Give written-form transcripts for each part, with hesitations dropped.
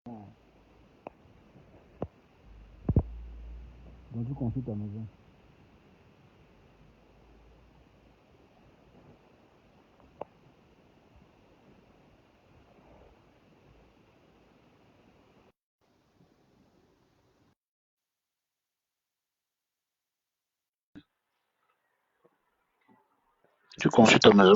Donc tu construis ta maison. Tu construis ta maison.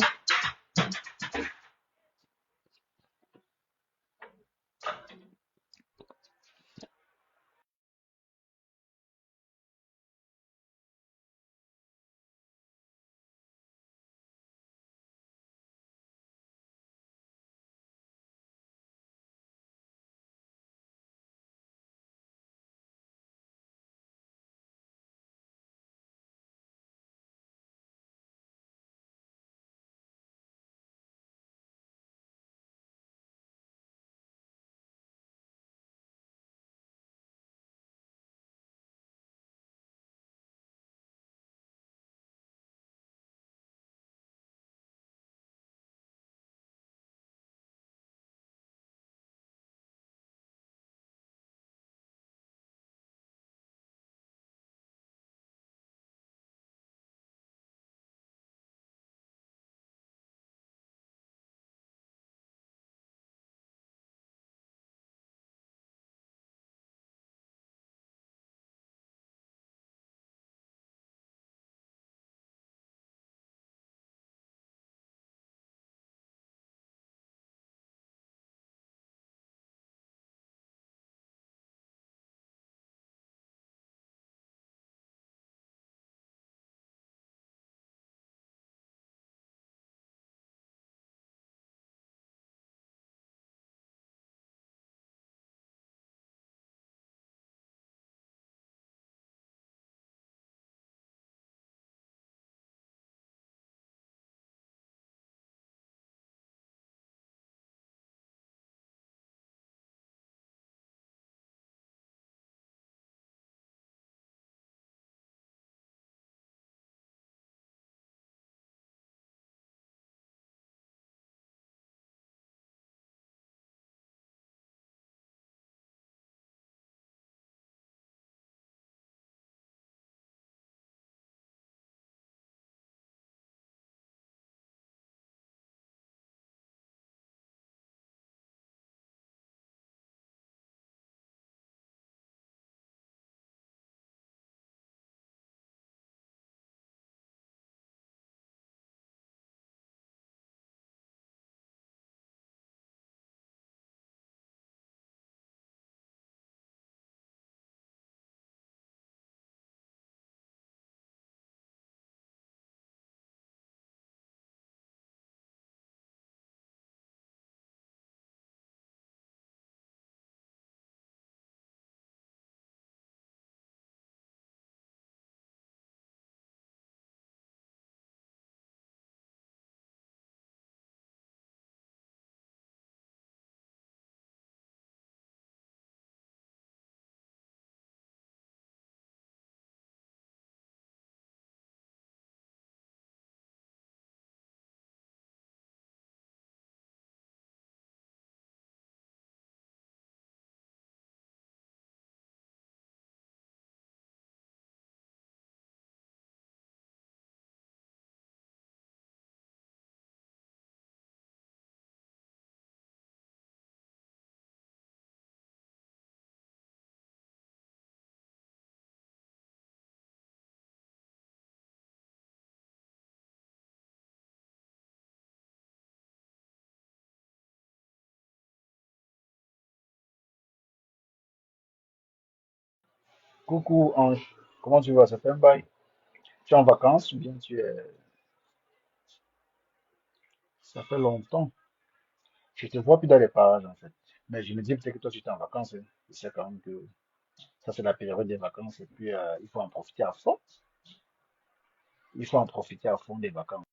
Coucou Ange, comment tu vas? Ça fait un bail. Tu es en vacances ou bien tu es... Ça fait longtemps. Je te vois plus dans les parages en fait. Mais je me dis peut-être que toi tu es en vacances, hein. Je sais quand même que ça c'est la période des vacances et puis il faut en profiter à fond. Il faut en profiter à fond des vacances.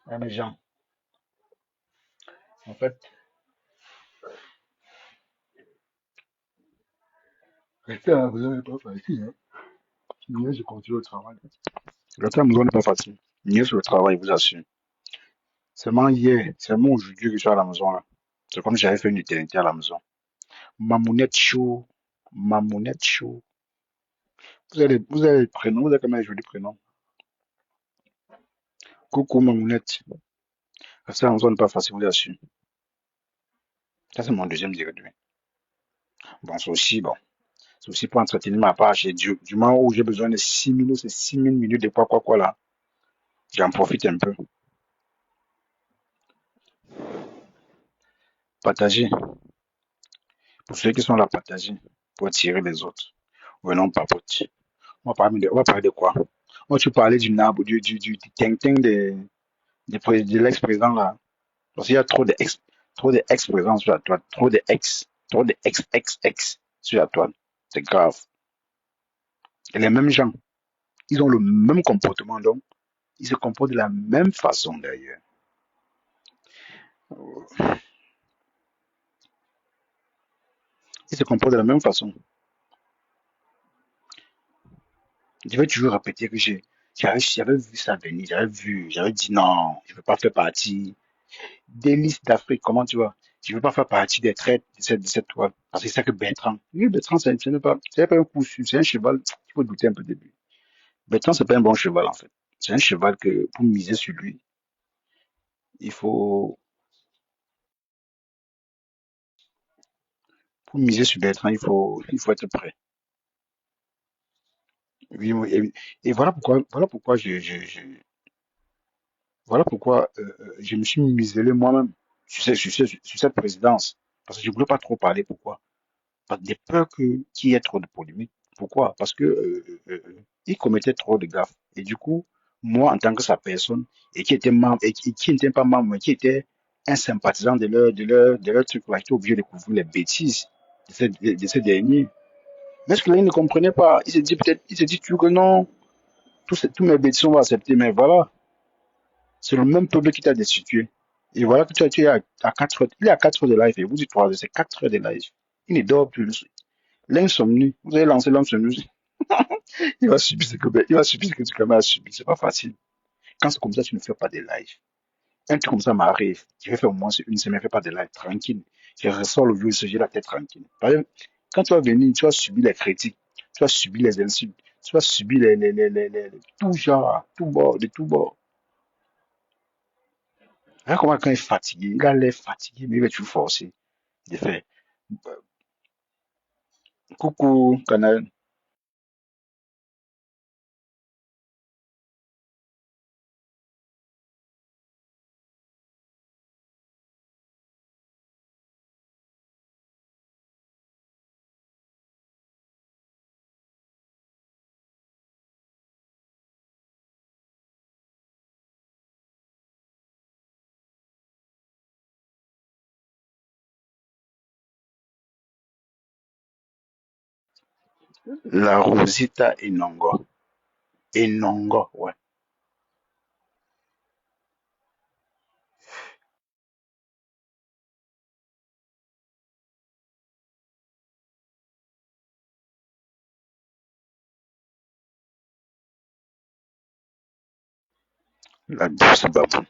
Mais Jean, en fait, rester à la maison n'est pas facile, hein. Mieux, je continue le travail. Rester à la maison n'est pas facile. Mieux sur le travail, je vous assure. Seulement hier, seulement aujourd'hui que je suis à la maison, là. C'est comme si j'avais fait une éternité à la maison. Mamounette chaud, Mamounette chaud. Vous avez des prénoms, vous avez quand même un joli prénom. Coucou Mamounette. Rester à la maison n'est pas facile, je vous assure. Ça, c'est mon deuxième degré. Bon, c'est aussi pour entretenir ma page. Et du moment où j'ai besoin de 6 minutes, c'est 6 000 minutes de quoi là. J'en profite un peu. Partager. Pour ceux qui sont là, partager. Pour attirer les autres. Venons papote. On va parler de quoi? Moi, tu parlais du nab, du ting-ting de l'ex-président là. Parce qu'il y a trop d'ex-présidents sur la toile. Trop d'ex-ex-ex sur la toile. C'est grave. Et les mêmes gens, ils ont le même comportement, donc ils se comportent de la même façon d'ailleurs. Ils se comportent de la même façon. Je vais toujours répéter que j'avais vu ça venir, j'avais dit non, je ne veux pas faire partie des listes d'Afrique, comment tu vois? Je ne veux pas faire partie des traites de cette toile. Parce que c'est ça que Bertrand. Oui, Bertrand, c'est pas un coup sûr, c'est un cheval, il faut douter un peu de lui. Bertrand, c'est pas un bon cheval, en fait. C'est un cheval que, pour miser sur lui, il faut, pour miser sur Bertrand, il faut être prêt. Oui, oui, et voilà pourquoi je me suis muselé moi-même sur cette présidence. Parce que je ne voulais pas trop parler. Pourquoi? Parce que des peurs qu'il y ait trop de polémiques. Pourquoi? Parce que il commettait trop de gaffes. Et du coup, moi, en tant que sa personne, et qui était membre, et qui n'était pas membre, mais qui était un sympathisant de leur truc, là, j'étais obligé de couvrir les bêtises de ces derniers. Mais ce que là, il ne comprenait pas. Il s'est dit peut-être, il s'est dit toujours que non, tous mes bêtises, on va accepter. Mais voilà, c'est le même peuple qui t'a destitué. Et voilà que tu es à 4 heures. Il est à 4 heures de live. Et vous dites 3 heures, c'est 4 heures de live. Il ne dort plus. L'insomnie. Vous avez lancé l'insomnie. Il va subir ce que tu quand même as subi. C'est pas facile. Quand c'est comme ça, tu ne fais pas de live. Un truc comme ça m'arrive. Je vais faire au moins une semaine, je ne fais pas de live. Tranquille. Je ressors le jour où j'ai la tête tranquille. Par exemple, quand tu vas venir, tu vas subir les critiques. Tu vas subir les insultes. Tu vas subir tout genre, tout bord, de tout bord. Regarde comment quand il est fatigué, il a l'air fatigué, mais il va toujours forcer de faire. Coucou, canal. La Rosita Enongo. Enongo, ouais. La douce babou.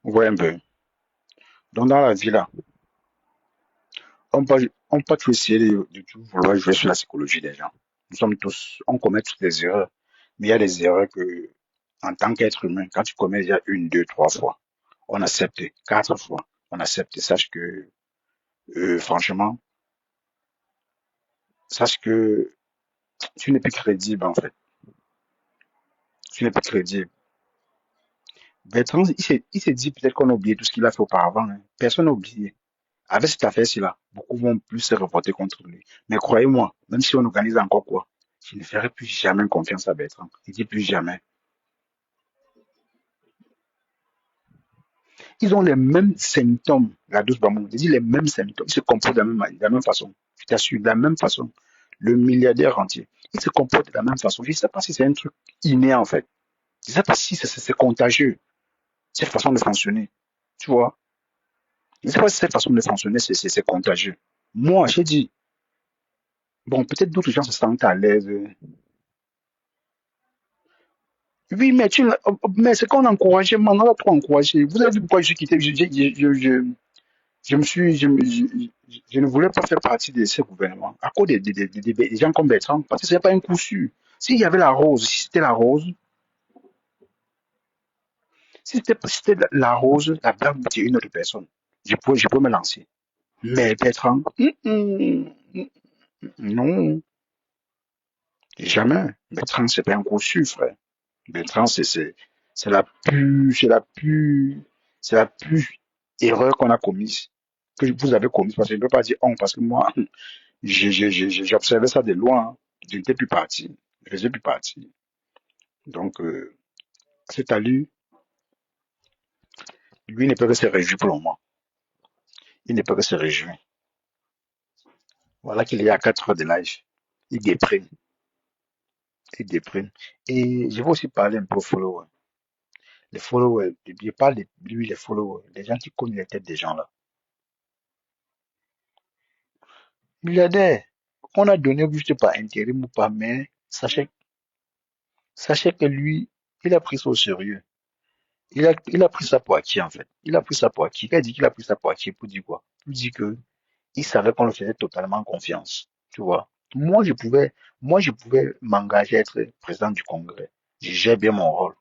Ouais, un peu. Donc, dans la vie, là, on peut pas toujours essayer de tout vouloir jouer sur la psychologie des gens. On commet toutes des erreurs. Mais il y a des erreurs que, en tant qu'être humain, quand tu commets déjà une, deux, trois fois, on accepte 4 fois, on accepte. Franchement, sache que tu n'es plus crédible, en fait. Tu n'es plus crédible. Bertrand, il s'est dit peut-être qu'on a oublié tout ce qu'il a fait auparavant, hein. Personne n'a oublié. Avec cette affaire-ci là, beaucoup vont plus se reporter contre lui. Mais croyez-moi, même si on organise encore quoi, Je ne ferai plus jamais confiance à Bertrand. Il dit plus jamais. Ils ont les mêmes symptômes, la douce Bamou. Je dis les mêmes symptômes. Ils se comportent de la même façon. Je t'assure, de la même façon. Le milliardaire entier, il se comporte de la même façon. Je ne sais pas si c'est un truc inné, en fait. Je ne sais pas si c'est contagieux, cette façon de fonctionner. Tu vois? Je ne sais pas si cette façon de fonctionner, c'est contagieux. Moi, j'ai dit, bon, peut-être d'autres gens se sentent à l'aise. Oui, mais c'est qu'on encourageait, man, on a trop encouragé. Vous avez vu pourquoi je suis quitté? Je me suis, je ne voulais pas faire partie de ce gouvernement à cause des gens comme Bertrand, parce que ce n'est pas un coup sûr. S'il y avait la rose, si c'était la rose, si c'était la rose, la blanche, c'est une autre personne. Je peux me lancer. Mais Bertrand, non, jamais. Bertrand, c'est pas un coup sûr, frère. Bertrand, c'est la plus, c'est la plus erreur qu'on a commise, que vous avez commise, parce que je ne peux pas dire on, parce que moi, j'observais ça de loin, hein. Je n'étais plus parti. Je faisais plus partie. Donc, c'est à lui, lui ne peut que se réjouir pour le moment. Il ne peut que se réjouir. Voilà qu'il est à 4 heures de live. Il déprime. Il déprime. Et je vais aussi parler un peu aux followers. Les followers, je parle de lui, les followers, les gens qui connaissent les têtes des gens là. Milliardaire, on a donné juste par intérim ou pas, mais sachez que lui, il a pris ça au sérieux. Il a pris ça pour acquis, en fait. Il a pris ça pour acquis. Il a dit qu'il a pris ça pour acquis pour dire quoi? Pour dire que il savait qu'on le faisait totalement confiance. Tu vois? Moi, je pouvais m'engager à être président du Congrès. Je gère bien mon rôle.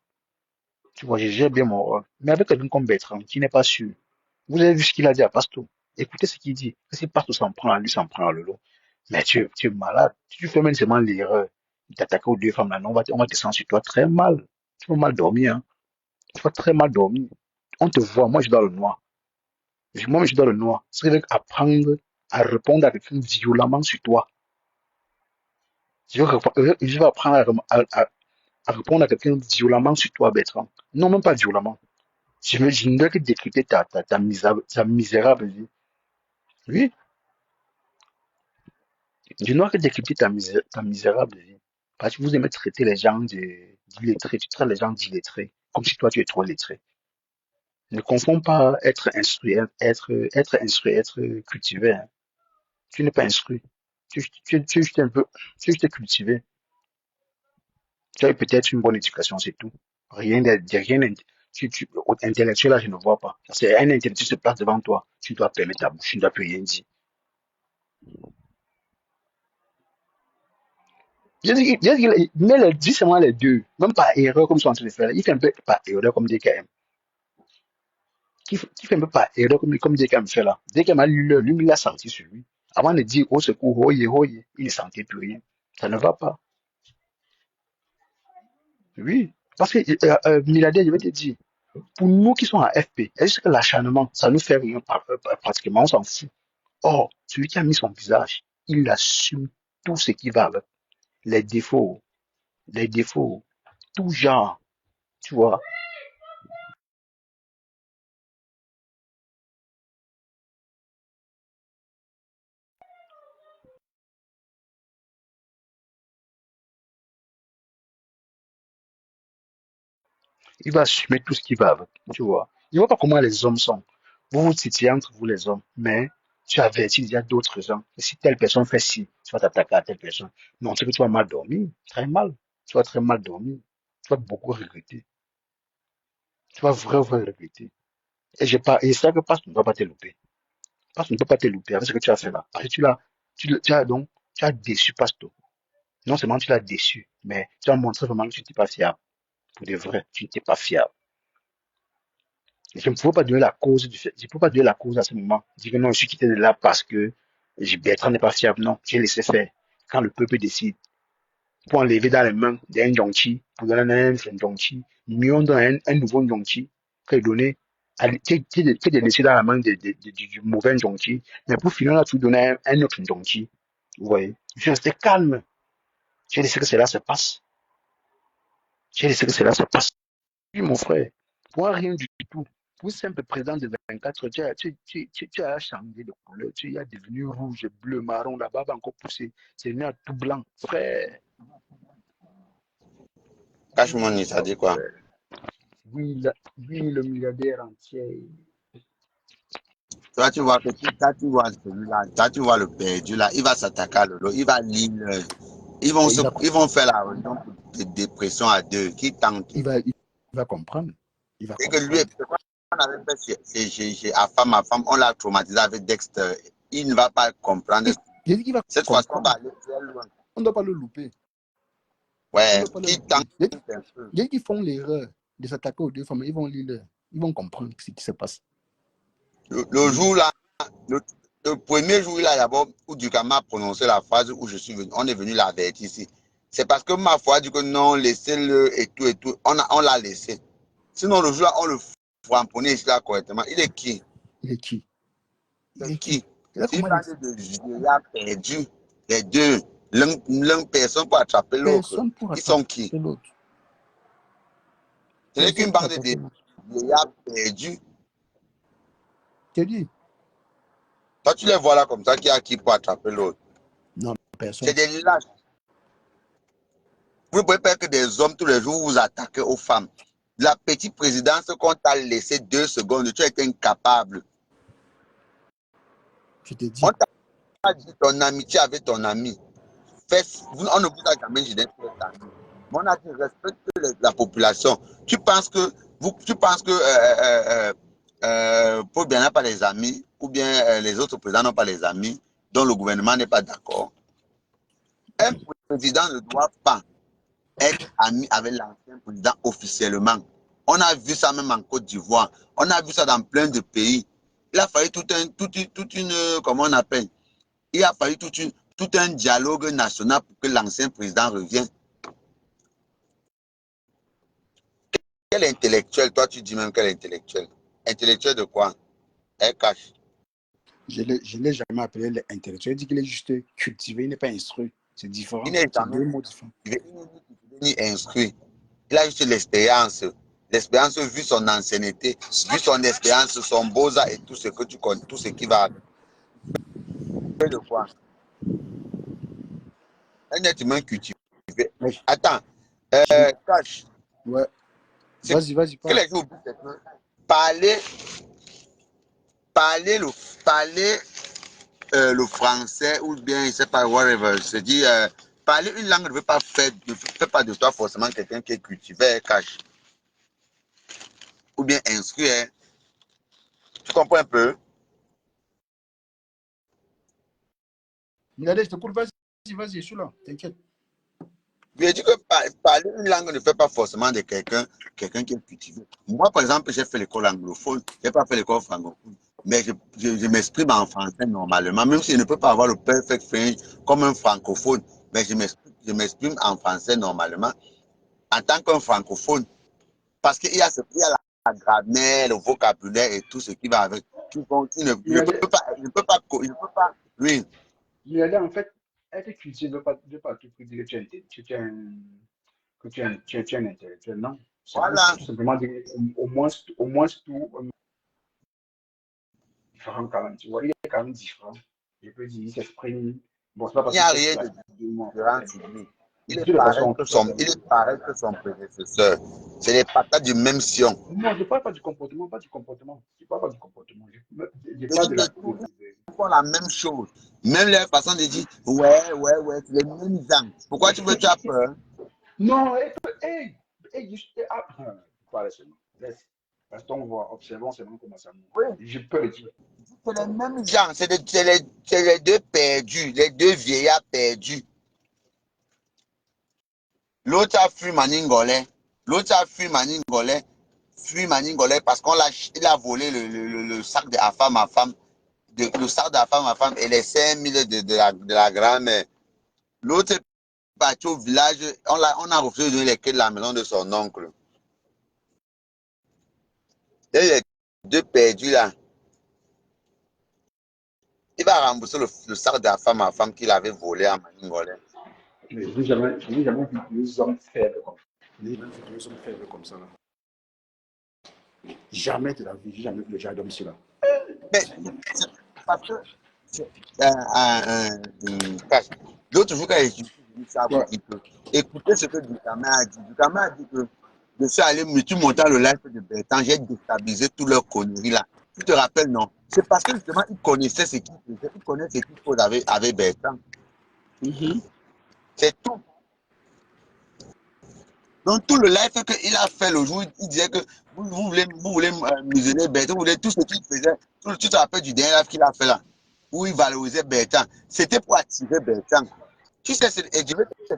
Tu vois, je gère bien mon rôle. Mais avec quelqu'un comme Bertrand, qui n'est pas sûr. Vous avez vu ce qu'il a dit à Pasto. Écoutez ce qu'il dit. Si Pasto s'en prend à lui, s'en prend à Lolo. Mais tu es malade. Si tu fais même seulement l'erreur d'attaquer aux deux femmes là, non, on va descendre sur toi très mal. Tu vas mal dormir, hein. Tu vas très mal dormir. On te voit, moi je suis dans le noir. Moi je suis dans le noir. C'est apprendre à répondre à quelqu'un violemment sur toi. Je vais apprendre à répondre à quelqu'un violemment sur toi, Bertrand. Non, même pas violemment. Je ne dois que décrypter ta misérable vie. Oui, je ne dois que décrypter ta misérable vie. Parce que vous aimez traiter les gens d'illettrés. Tu traites les gens d'illettrés. Comme si toi tu es trop lettré. Ne confonds pas être instruit, être cultivé, hein. Tu n'es pas instruit. Tu es juste un peu, tu es juste cultivé. Tu as eu peut-être une bonne éducation, c'est tout. Rien, intellectuel là, je ne vois pas. C'est un intellectuel se place devant toi. Tu dois fermer ta bouche, tu ne dois plus rien dire. Dis seulement les deux. Même par erreur, comme ils sont en train de faire. Il fait un peu par erreur, comme DKM. Qui fait un peu par erreur, comme DKM fait là. DKM a lui, il l'a senti sur lui. Avant de dire au secours, hoye, hoye, il ne sentait plus rien. Ça ne va pas. Oui. Parce que, Miladier, je vais te dire, pour nous qui sommes à FP, est-ce que l'acharnement, ça nous fait rien pratiquement, on s'en fout. Or, celui qui a mis son visage, il assume tout ce qui va avec. Les défauts, les défauts, tout genre, tu vois. Il va assumer tout ce qui va avec, tu vois. Je ne vois pas comment les hommes sont. Vous vous titillez entre vous les hommes, mais tu avertis, il y a d'autres gens. Et si telle personne fait ci, tu vas t'attaquer à telle personne. Non, c'est que tu vas mal dormir, très mal. Tu vas très mal dormir. Tu vas beaucoup regretter. Tu vas vraiment regretter. Et ça que Passe ne va pas te louper. Passe ne peut pas te louper avec ce que tu as fait là. Parce que tu as déçu Pasto. Non seulement tu l'as déçu, mais tu as montré vraiment que tu n'étais pas fiable. Pour de vrai, tu n'étais pas fiable. Je ne pouvais pas donner la cause du fait. Je ne peux pas donner la cause à ce moment. Dire que non, je suis quitté de là parce que Bertrand n'est pas fiable. Non, j'ai laissé faire. Quand le peuple décide, pour enlever dans les mains d'un Yongchi, pour donner un Yongchi, mieux on donne un nouveau Yongchi que donner, que de laisser dans la main du mauvais Yongchi. Mais pour finir, là, tu donnes un autre Yongchi. Vous voyez, je suis resté calme. J'ai laissé que cela se passe. J'ai laissé que cela se passe. Oui, mon frère, moi, rien du tout. Pour simple président de 24, tu as changé de couleur. Tu es devenu rouge, bleu, marron. La barbe a encore poussé. C'est venu à tout blanc. Frère, Cash money, ça oh, dit quoi? frère. Oui, oui, le milliardaire entier. Toi, tu vois que toi, tu vois celui-là, toi, tu vois le perdu là, il va s'attaquer à Lolo, il va lire. Et Ils vont faire la réunion de dépression à deux, qui tente. il va comprendre. Il va Et que lui, comprendre. c'est quoi on avait fait chez à femme, on l'a traumatisé avec Dexter. Il ne va pas comprendre. Il dit qu'il va Cette fois-ci, on va comprendre. aller très loin. On ne doit pas le louper. On ne Ouais, doit pas le qui tente louper. un peu. Dès qu'ils font l'erreur de s'attaquer aux deux femmes, ils vont lire. Ils vont comprendre ce qui se passe. Le jour là, le, le premier jour là, d'abord, où Dukama a prononcé la phrase où je suis venu, on est venu l'avertir ici. C'est parce que ma foi a dit que non, laissez-le et tout et tout. On l'a laissé. Sinon, le jour là, on le framponnait ici là correctement. Il est qui? Il est qui? Il C'est est qui? qui? Il a S'il comment parle de vieillards perdus, les deux, l'un personne pour attraper l'autre, personne pour ils sont qui? attraper l'autre. Ce n'est Personne qu'une pour bande attraper de l'autre. vieillards perdus. Tu dis? Toi, tu les vois là comme ça, qui a qui pour attraper l'autre? Non, C'est personne. des lâches. Vous ne pouvez pas que des hommes tous les jours vous attaquez aux femmes. La petite présidence qu'on t'a laissé 2 secondes, tu es incapable. Je te On dis. t'a dit ton amitié avec ton ami. On ne vous a jamais gêné pour être ami. Mais on a dit respecte la population. Tu penses que Paul Biya n'a pas les amis, ou bien les autres présidents n'ont pas les amis, dont le gouvernement n'est pas d'accord. Un président ne doit pas être ami avec l'ancien président officiellement. On a vu ça même en Côte d'Ivoire. On a vu ça dans plein de pays. Il a fallu comment on appelle? Il a fallu tout un dialogue national pour que l'ancien président revienne. Quel intellectuel? Toi, tu dis même quel intellectuel? Intellectuel de quoi? Un cache. Je ne l'ai jamais appelé l'intellectuel. Il dit qu'il est juste cultivé, il n'est pas instruit. C'est Il différent. n'est C'est jamais deux mots différents. ni instruit. Il a juste l'expérience. L'expérience vu son ancienneté, vu son expérience, son beaux-arts et tout ce que tu connais, tout ce qui va avec. De quoi? Un être humain cultivé. Oui. Attends, cache. Ouais. Ce Vas-y, que parle. les gens oublient, c'est que parler, parler, parler le français ou bien, je ne sais pas, whatever, se dit, parler une langue ne fait pas de toi forcément quelqu'un qui est cultivé, cache, ou bien instruit. Hein. Tu comprends un peu? Regardez, je te cours. Vas-y, je suis là. T'inquiète. Je dis que parler une langue ne fait pas forcément de quelqu'un qui est cultivé. Moi, par exemple, j'ai fait l'école anglophone, je n'ai pas fait l'école francophone. Mais je m'exprime en français normalement, même si je ne peux pas avoir le perfect French comme un francophone, mais je m'exprime en français normalement en tant qu'un francophone. Parce qu'il y a, il y a la grammaire, le vocabulaire et tout ce qui va avec. Je ne peux pas, oui. Regardez, en fait, être cultivé ne veut pas tout dire que tu es un intellectuel. Non. Ça veut Voilà. tout simplement dire au moins tout différent quand même. Tu vois, il est quand même différent. Je peux dire, il s'exprime. Bon, c'est pas Il parce n'y qu'il a fait rien de classe de moi en différent français. sur lui. Il dit de façon tout à fait. Il est pareil que son prédécesseur. C'est les patates du même sion. Non, je ne parle pas du comportement, pas du comportement. Je ne parle pas du comportement. Je Je parle dis de de la. tout, ils font la même chose. Même leur façon de dire, ouais, c'est les mêmes gens. Pourquoi tu as peur? Non, parlez seulement. Laisse. Restons voir, observons seulement comment ça monte. Oui, Je peux le dire. c'est les mêmes gens. C'est les deux perdus, les deux vieillards perdus. L'autre a fui Maningolais. L'autre a fui Maningolais. Fui Maningolais parce il a volé le sac de la femme à femme. Le sac de la femme à femme et les 5 000 de la grand-mère. L'autre est parti au village. On a refusé de donner les clés de la maison de son oncle. Et les deux perdus là. Il va rembourser le sac de la femme à femme qu'il avait volé à Maningolais. Mais je n'ai jamais vu deux hommes faibles comme ça. Je n'ai jamais vu deux hommes faibles comme ça. Là. Jamais de la vie, j'ai jamais vu le genre d'homme là. Mais c'est parce que c'est cache. L'autre jour, quand j'ai dit ça, vous Ouais. dit que écoutez ce que Ducamin a dit. Ducamin a dit que je suis allé me tu montais le live de Bertrand, j'ai déstabilisé toutes leurs conneries là. Tu te rappelles, non? C'est parce que justement, il connaissait ce qu'il faisait, il connaissait ce qu'il faut avec Bertrand. C'est tout. Donc, tout le live qu'il a fait le jour, il disait que vous voulez museler Bertrand, vous voulez tout ce qu'il faisait. Tu te rappelles du dernier live qu'il a fait là, où il valorisait Bertrand. C'était pour attirer Bertrand. Tu sais, et je vais te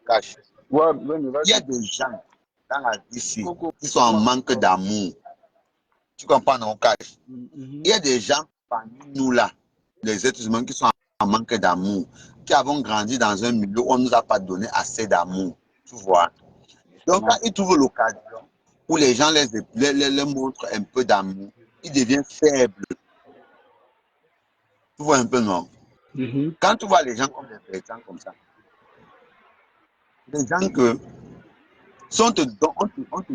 cacher. Ouais, mais Il y a vas-y. des gens dans la vie ici Coco. qui sont en manque d'amour. Tu comprends, non, cache? Il y Mhm. a des gens parmi nous là, les êtres humains qui sont en manque d'amour, qui avons grandi dans un milieu où on ne nous a pas donné assez d'amour. Tu vois? Donc, quand Justement. ils trouvent l'occasion où les gens les montrent un peu d'amour, ils deviennent faibles. Tu vois un peu, non? Mhm. Quand tu vois les gens comme des gens comme ça, des gens que si on te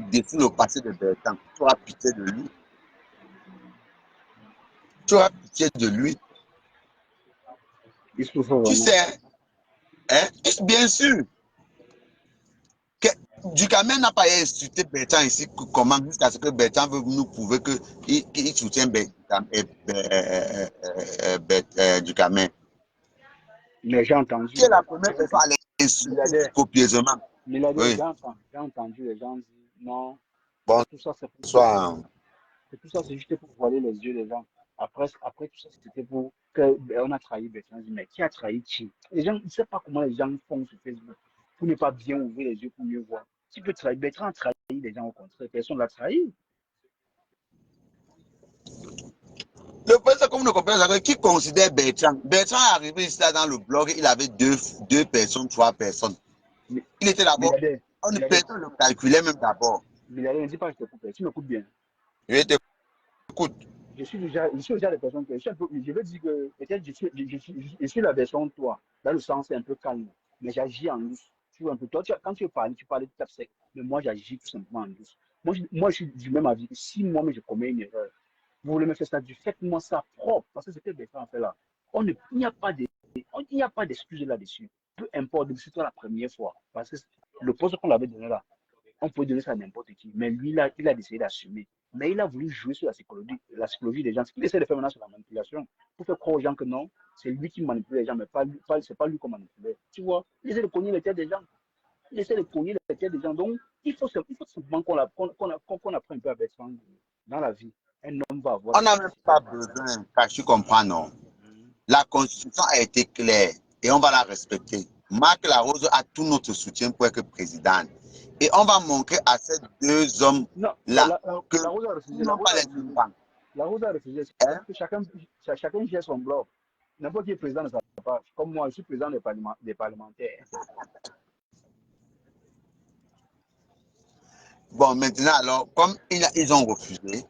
décrit le passé de Bertrand, tu auras pitié de lui. Tu auras pitié de lui. Il souffre Tu vraiment. sais, hein? Bien sûr, que Ducamin n'a pas insulté Bertrand ici comment jusqu'à ce que Bertrand veut nous prouver qu'il soutient Ducamin. Mais j'ai Qui est entendu. la première personne à l'insulter si copieusement? Milliardaire, Oui. j'ai entendu les gens dire non, tout ça c'est pour Bonsoir. que tout ça c'est juste pour voiler les yeux des gens. Après tout ça c'était pour que on a trahi Bertrand. Je dis, mais qui a trahi qui? Les gens, ils ne savent pas comment les gens font sur Facebook pour ne pas bien ouvrir les yeux pour mieux voir. Tu peux trahir, Bertrand a trahi les gens au contraire, personne ne l'a trahi. Le président, comme nous comprenons, qui considère Bertrand? Bertrand est arrivé ici là, dans le blog, il avait deux personnes, trois personnes. Mais, Il était d'abord, milliardaire, on ne milliardaire, personne ne le calculait même d'abord. milliardaire, ne dis pas que je te coupe, tu m'écoutes bien. Je t'écoute. Je suis déjà des personnes que je veux dire que peut-être je suis la version de toi, dans le sens c'est un peu calme, mais j'agis en douce. Tu vois un peu, toi, quand tu parlais de tape sec, mais moi j'agis tout simplement en douce. Moi, je suis du même avis que si moi-même je commets une erreur, vous voulez me faire ça, faites-moi ça propre, parce que c'est ce que Bertrand fait là. Il n'y a pas d'excuse là-dessus. Peu importe, c'est toi la première fois, parce que le poste qu'on l'avait donné là, on peut donner ça à n'importe qui. Mais lui, là, il a décidé d'assumer. Mais il a voulu jouer sur la psychologie des gens. Ce qu'il essaie de faire maintenant, c'est la manipulation. Pour faire croire aux gens que non, c'est lui qui manipule les gens, mais c'est pas lui qui manipule. Tu vois, il essaie de cogner les têtes des gens. Il essaie de cogner les têtes des gens. Donc, il faut simplement qu'on apprenne un peu avec ça dans la vie. Un homme va avoir On des n'a même soucis. pas besoin, car tu comprends, non? La Constitution a été claire et on va la respecter. Marc Larose a tout notre soutien pour être président. Et on va montrer à ces deux Non, la, hommes-là la, la, que la Rose a ils refusé. La n'ont Rose pas a les refusé. mêmes bancs. La Rose a refusé. Hein? Que chacun gère son blog. N'importe qui est président de sa page. Comme moi, je suis président des parlementaires. Bon, maintenant, alors, comme ils ont refusé,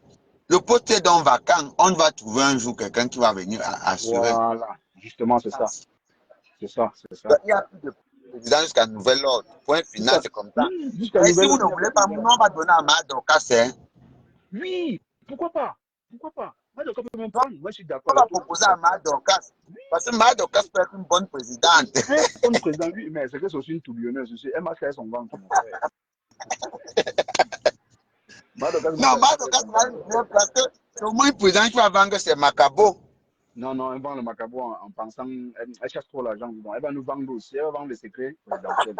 le poste est donc vacant. On va trouver un jour quelqu'un qui va venir assurer. Voilà. Justement, c'est ça. C'est ça, c'est ça. Donc, il n'y a plus de président jusqu'à nouvel ordre. Point final, Jusqu'à c'est comme ça. jusqu'à Mais si nouvelle vous heure, ne il n'y a plus voulez de pas, président. nous, on va donner à Madokas. Hein. Oui, pourquoi pas? Pourquoi pas? Moi, je peux même Donc, prendre. Moi, je suis d'accord on va avec toi. proposer à Madokas. Parce que Madokas peut être une bonne présidente. Très bonne président, oui, mais c'est que c'est aussi une tourbillonneuse. Elle m'a créé son ventre, mon frère. Madoka Non, m'a créé Madokas son va ventre. être bien parce que c'est au moins une présidente qui va vendre ses macabos. Non, non, elle vend le macabo en pensant, elle cherche trop l'argent. Bon, elle va nous vendre aussi, elle va vendre les secrets présidentiels.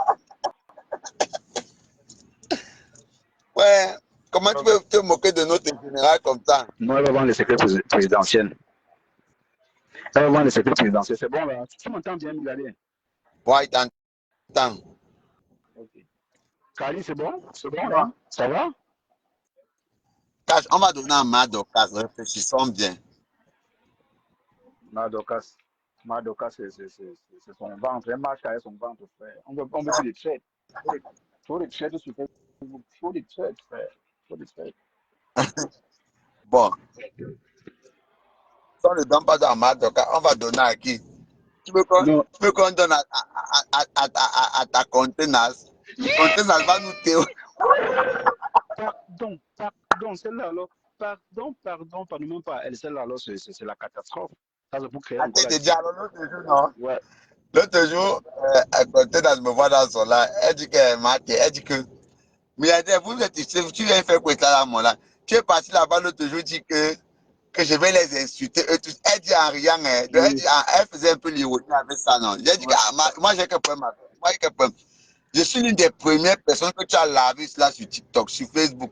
Ouais. Comment tu peux te moquer de notre général comme ça? Non, elle va vendre les secrets présidentiels. Elle va vendre les secrets présidentiels. C'est bon, là. Tu m'entends bien, Miladé? Ouais, il t'entend. Ok. Kali, c'est bon? C'est bon, là? Ça va? On va donner à Madokas. Réfléchissons bien. Madokas. Madokas, c'est son ventre. Elle marche avec son ventre, frère. On veut plus de traites. Faut des traites sur Facebook. Faut des traites, frère. Faut des traites. Bon, si on ne donne pas à Madokas, on va donner à qui? Non, tu veux qu'on donne à ta contenance. Contenance va nous théo. pardon, celle-là alors, pardon, même pas, elle, celle-là alors, c'est la catastrophe. Ça, c'est pour créer encore Attends, la déjà, division. alors, l'autre jour, non. Ouais, L'autre jour, contenance me voit dans son là. Elle dit qu'elle m'a elle dit que, mais vous êtes, tu viens faire quoi là, mon là? Tu es parti là-bas l'autre jour, dit que je vais les insulter, eux tous. Elle dit en riant, hein. Donc, oui, elle faisait un peu l'ironie avec ça, non. J'ai dit que, ouais. moi, j'ai qu'un problème avec. Moi, j'ai qu'un problème. Je suis l'une des premières personnes que tu as lavé cela sur TikTok, sur Facebook.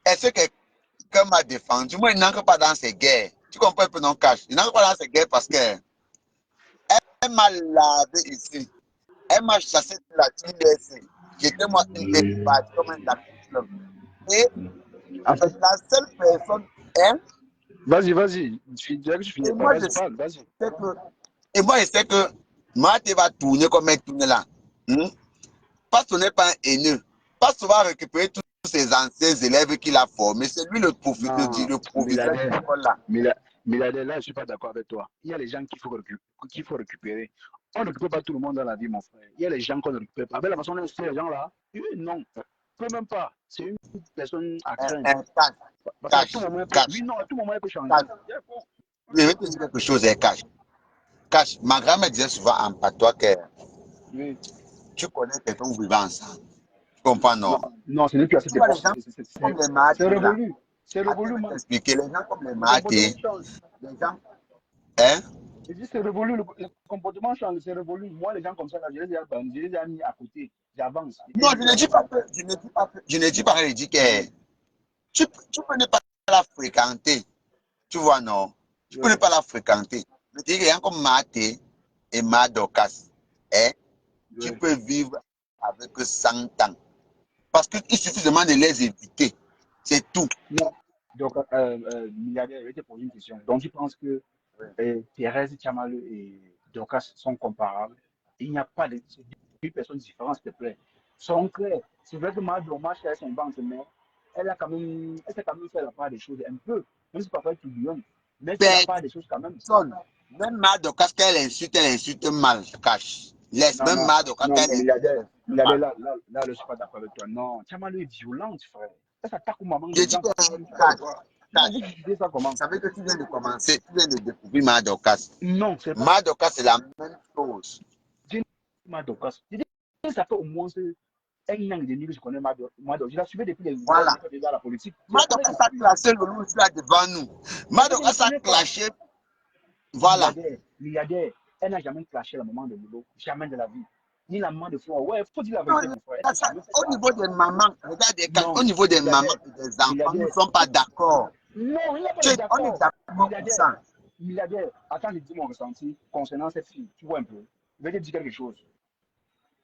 Est-ce que quelqu'un m'a défendu? Moi, il n'entre pas dans ces guerres. Tu comprends un peu, non, cash? Il n'entre pas dans ces guerres parce qu'elle m'a lavé ici. Elle m'a chassé de la TUDC. J'étais moi une partie comme un club. Et En fait, la seule personne, hein, vas-y, tu dirais que tu et finis pas, moi, vas-y, parle, vas-y. je sais que Maté va tourner comme un tourné là. Hmm? Parce qu'on n'est pas un haineux. Parce qu'on va récupérer tous ses anciens élèves qu'il a formés. C'est lui Non, le proviseur de milliardaire, l'école là. milliardaire, là, je suis pas d'accord avec toi. Il y a les gens qu'il faut récupérer. On ne récupère pas tout le monde dans la vie, mon frère. Il y a les gens qu'on ne récupère pas. Avec la façon dont c'est les gens là, non, peut même pas. C'est une personne à craindre. Cash, Parce qu'à tout cash, moment, oui, cash, non, à tout moment, elle peut changer. cash. Je vais te dire quelque chose, cash. Cash, ma grand-mère disait souvent en patois que Oui. tu connais quelqu'un, vous vivez ensemble. Tu comprends, Non, non? non, ce n'est plus à cette Tu vois les époque. gens comme les Mahathis C'est là. révolu. C'est Attends, je révolu, vais man. t'expliquer. Les gens comme les Le comportement Mahathis, change. les gens, hein? Je dis, c'est révolu. Le comportement change, c'est révolu. Moi, les gens comme ça, là, je les ai mis à côté. J'avance. Non, Ils je ne dis avancent. pas que, je ne dis pas que, je dis que tu peux ne pas la fréquenter. Tu vois, non? Tu peux ne Ouais, pas la fréquenter. Mais tu dis, rien comme Mahathis et Madokas, hein? Tu ouais. peux vivre avec 100 ans. Parce qu'il suffit seulement de les éviter. C'est tout. Non. Donc, milliardaire, je vais te poser une question. Donc, tu penses que Thérèse Tchamalu et Dorcas sont comparables? Il n'y a pas de deux personnes différentes, s'il te plaît. Sont clairs. C'est vrai que Madou marche à son ventre, mais elle sait quand même faire la part des choses un peu. Même si parfois elle est tout mais elle fait la part des choses quand même. Personne. Même Madokas, elle insulte mal, cache. Laisse, Non, même non, Madokas, non, elle milliardaire, insulte milliardaire, mal. là, je ne suis pas d'accord avec toi. Non, Tchamalu est violente, frère. Elle s'attaque aux mamans Je des dis gens. que Tu parles de cache, quoi? Non, vous cache. justifiez ça comment? Ça veut que tu viens de commencer, tu viens de découvrir Madokas. Non, c'est pas Madokas, c'est la même chose. Madocas. Je dis, ça fait au moins un an et demi que je connais Madoc. Je l'ai suivi depuis les Voilà. années dans la politique. Je la connais Madokas a depuis. clashé le loup là devant nous. Je ne le Madokas a connais pas. clashé. Voilà. Milliardaire, elle n'a jamais clashé la maman de Lolo. Jamais de la vie. Ni la maman de Flora. Ouais, il faut dire la Non, vérité, mon frère. Elle n'a jamais fait au ça. niveau des mamans, regarde, au Non, niveau des mamans milliardaire, et des enfants, nous ne milliardaire. sommes pas d'accord. Non, il n'y a pas de On est d'accord. d'accord pour Milliardaire, ça. milliardaire. Attends, je dis mon ressenti concernant cette fille. Tu vois un peu. Je vais te dire quelque chose.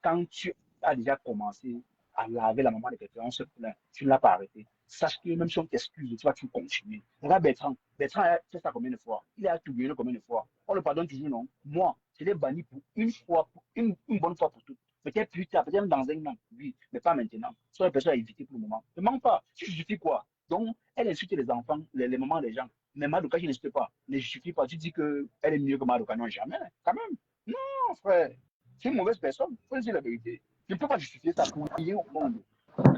Quand tu as déjà commencé à laver la maman de quelqu'un, on se plaint, tu ne l'as pas arrêté. Sache que même si on t'excuse, tu vas toujours continuer. Regarde Bertrand. Bertrand a fait ça combien de fois? Il a tout gagné combien de fois? On le pardonne toujours, non? Moi, je l'ai banni pour une fois, pour une bonne fois pour toutes. Peut-être plus tard, peut-être dans un an, oui, mais pas maintenant. Soit une personne à éviter pour le moment. Ne manque pas. Tu justifies quoi? Donc, elle insulte les enfants, les mamans des gens. Mais Madoka, je n'insulte pas. Ne justifie pas. Tu dis qu'elle est mieux que Madoka. Non, jamais. Quand même. Non, frère. C'est une mauvaise personne. Il faut dire la vérité. Je ne peux pas justifier ça pour rien au monde.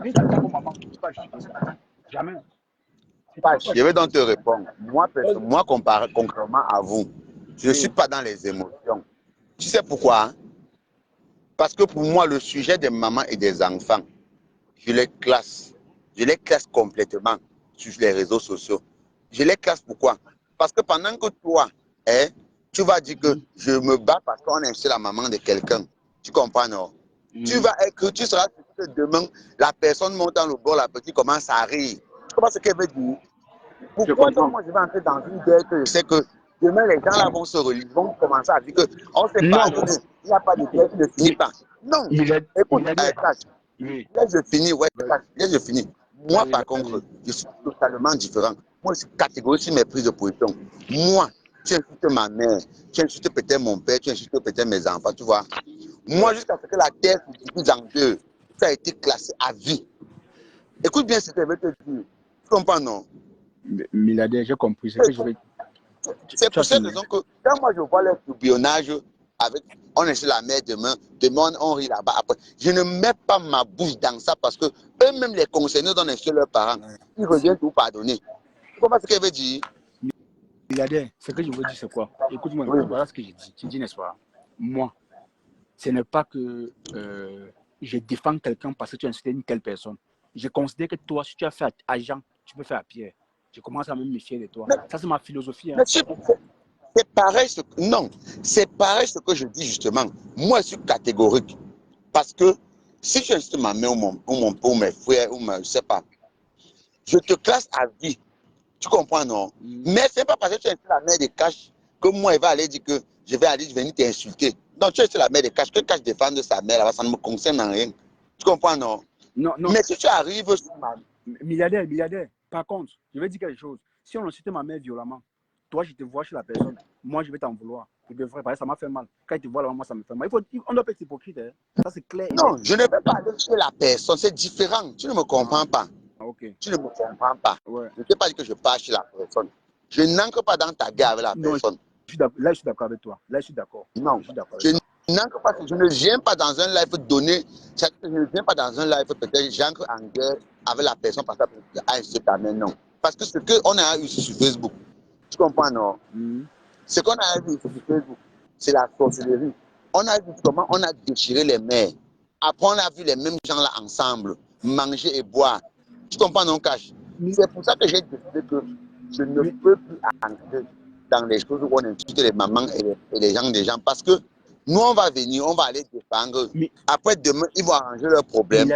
Rien attaque aux mamans. Je ne peux pas justifier ça. Jamais. Je ne peux pas Je vais justifier donc te ça. répondre. Moi, moi concrètement à vous, je ne suis Oui. pas dans les émotions. Tu sais pourquoi? Hein? Parce que pour moi, le sujet des mamans et des enfants, je les classe. Je les classe complètement sur les réseaux sociaux. Je les classe pourquoi? Parce que pendant que toi, hein, tu vas dire que Mhm. je me bats parce qu'on a insulté la maman de quelqu'un. Tu comprends, non? Tu Mhm. vas écrire, tu seras sûr que demain, la personne monte dans le bord, la petite commence à rire. Tu comprends ce qu'elle veut dire? Je Pourquoi donc comprends. moi je vais entrer dans une guerre que je sais que demain les gens là vont se relier, vont commencer à dire qu'on s'est Non. pardonné, il n'y a pas de guerre qui ne finit pas. Non, écoute, Milliardaire. Cash, Oui. laisse je finis, ouais, Vas-y, Cash, laisse je finis. Moi vas-y. par contre, Vas-y. je suis totalement différent. Moi je suis catégorique sur mes prises de position. Moi, tu insultes ma mère, tu insultes peut-être mon père, tu insultes peut-être mes enfants, tu vois. Moi, Ouais. jusqu'à ce que la terre se divise en deux, ça a été classé à vie. Écoute bien ce que je vais te dire. Tu comprends, non? Milliardaire, j'ai compris. C'est que je vais. C'est Tu as pour cette fini. raison que quand moi je vois les tourbillonnages avec, on est chez la mère demain, on rit là-bas après. Je ne mets pas ma bouche dans ça parce que eux-mêmes, les concernés, donnent chez leurs parents. Ils reviennent tout pardonner. Tu comprends ce qu'elle veut dire? Milliardaire, ce que je veux dire, c'est quoi? Écoute-moi, Oui. voilà ce que j'ai dit. Tu dis, n'est-ce pas? Moi, ce n'est pas que je défends quelqu'un parce que tu as insulté une telle personne. Je considère que toi, si tu as fait à Jean, tu peux faire à Pierre. Je commence à me méfier de toi. Ça, c'est ma philosophie. Hein. Mais c'est pareil, non, c'est pareil ce que je dis justement. Moi, je suis catégorique. Parce que si tu insultes ma mère ou mes frères, je ne sais pas, je te classe à vie. Tu comprends, non? Mais ce n'est pas parce que tu insultes la mère de Cash que moi, il va aller dire que je vais aller venir t'insulter. Non, tu insultes la mère de Cash, que Cash défende sa mère, là, ça ne me concerne en rien. Tu comprends, non? Non, non. Mais si tu arrives sur ma... Milliardaire, par contre, je vais dire quelque chose. Si on insulte ma mère violemment, toi, je te vois chez la personne, moi, je vais t'en vouloir. Je devrais, parce que ça m'a fait mal. Quand il te voit là, moi, ça me fait mal. On doit pas être hypocrite. Hein. Ça, c'est clair. Non, je ne vais pas aller chez la personne, c'est différent. Tu ne me comprends pas. Ok. Tu ne me comprends pas. Ouais. Je ne t'ai pas dit que je pars chez la personne. Je n'entre pas dans ta guerre avec la personne. Là, je suis d'accord avec toi. Là, je suis d'accord. Non, je n'entre pas, je ne viens pas dans un live donner, je ne viens pas dans un live peut-être, j'entre en guerre avec la personne parce qu'elle a insulté ta mère, non. Parce que ce qu'on a eu sur Facebook, tu comprends, non? Ce qu'on a vu sur Facebook, c'est la sorcellerie. On a vu comment on a déchiré les mères. Après, on a vu les mêmes gens là ensemble, manger et boire. Tu comprends, non, Cash? C'est pour ça que j'ai décidé que je ne peux plus entrer dans les choses où on insulte les mamans et les gens des gens. Parce que nous, on va venir, on va aller défendre. Après, demain, ils vont arranger leurs problèmes.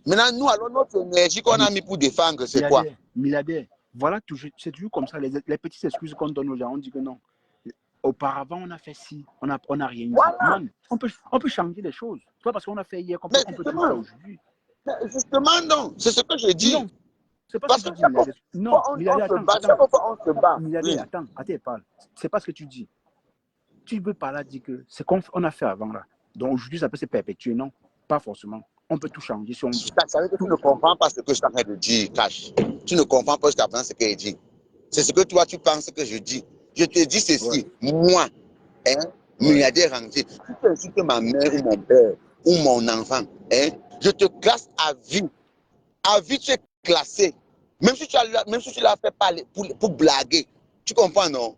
Maintenant, nous, alors, notre énergie qu'on a mis pour défendre, c'est quoi? Milliardaire. Voilà, c'est toujours comme ça. Les petites excuses qu'on donne aux gens, on dit que non. Auparavant, on a fait ci, on n'a rien dit. Voilà. On peut changer les choses. C'est pas parce qu'on a fait hier qu'on peut tout faire aujourd'hui. Justement, non. C'est ce que je dis. Non, c'est pas ce que tu dis, milliardaire. Non, milliardaire, attends. Milliardaire, attends, parle. C'est pas ce que tu dis. Tu veux par là dire que c'est qu'on a fait avant là. Donc aujourd'hui, ça peut se perpétuer, non? Pas forcément. On peut tout changer si on veut. Ça veut dire que tu ne comprends pas ce que je suis en train de dire, Cash. Tu ne comprends pas ce qu'il dit. C'est ce que toi, tu penses que je dis. Je te dis ceci. Ouais. Moi, milliardaire rentier, si tu insultes ma mère ou mon père ou mon enfant, je te classe à vie. À vie, tu es classé. Même si tu l'as fait parler pour blaguer. Tu comprends, non?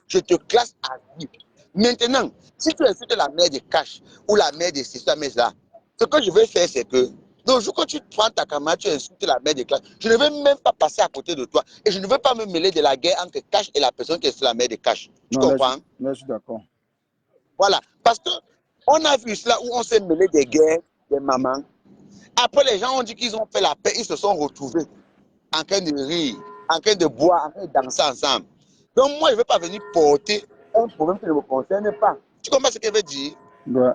Je te classe à vie. Maintenant, si tu insultes la mère de Cash ou la mère de Sister là, ce que je vais faire, c'est que le jour que tu prends ta caméra, tu insultes la mère de Cash, je ne vais même pas passer à côté de toi et je ne vais pas me mêler de la guerre entre Cash et la personne qui est sur la mère de Cash. Tu comprends? Là, je suis d'accord. Voilà. Parce que on a vu cela où on s'est mêlé des guerres, des mamans. Après, les gens ont dit qu'ils ont fait la paix, ils se sont retrouvés en train de rire, en train de boire, en train de danser ensemble. Donc, moi, je ne vais pas venir porter un problème qui ne me concerne pas. Tu comprends ce qu'elle veut dire? Ouais.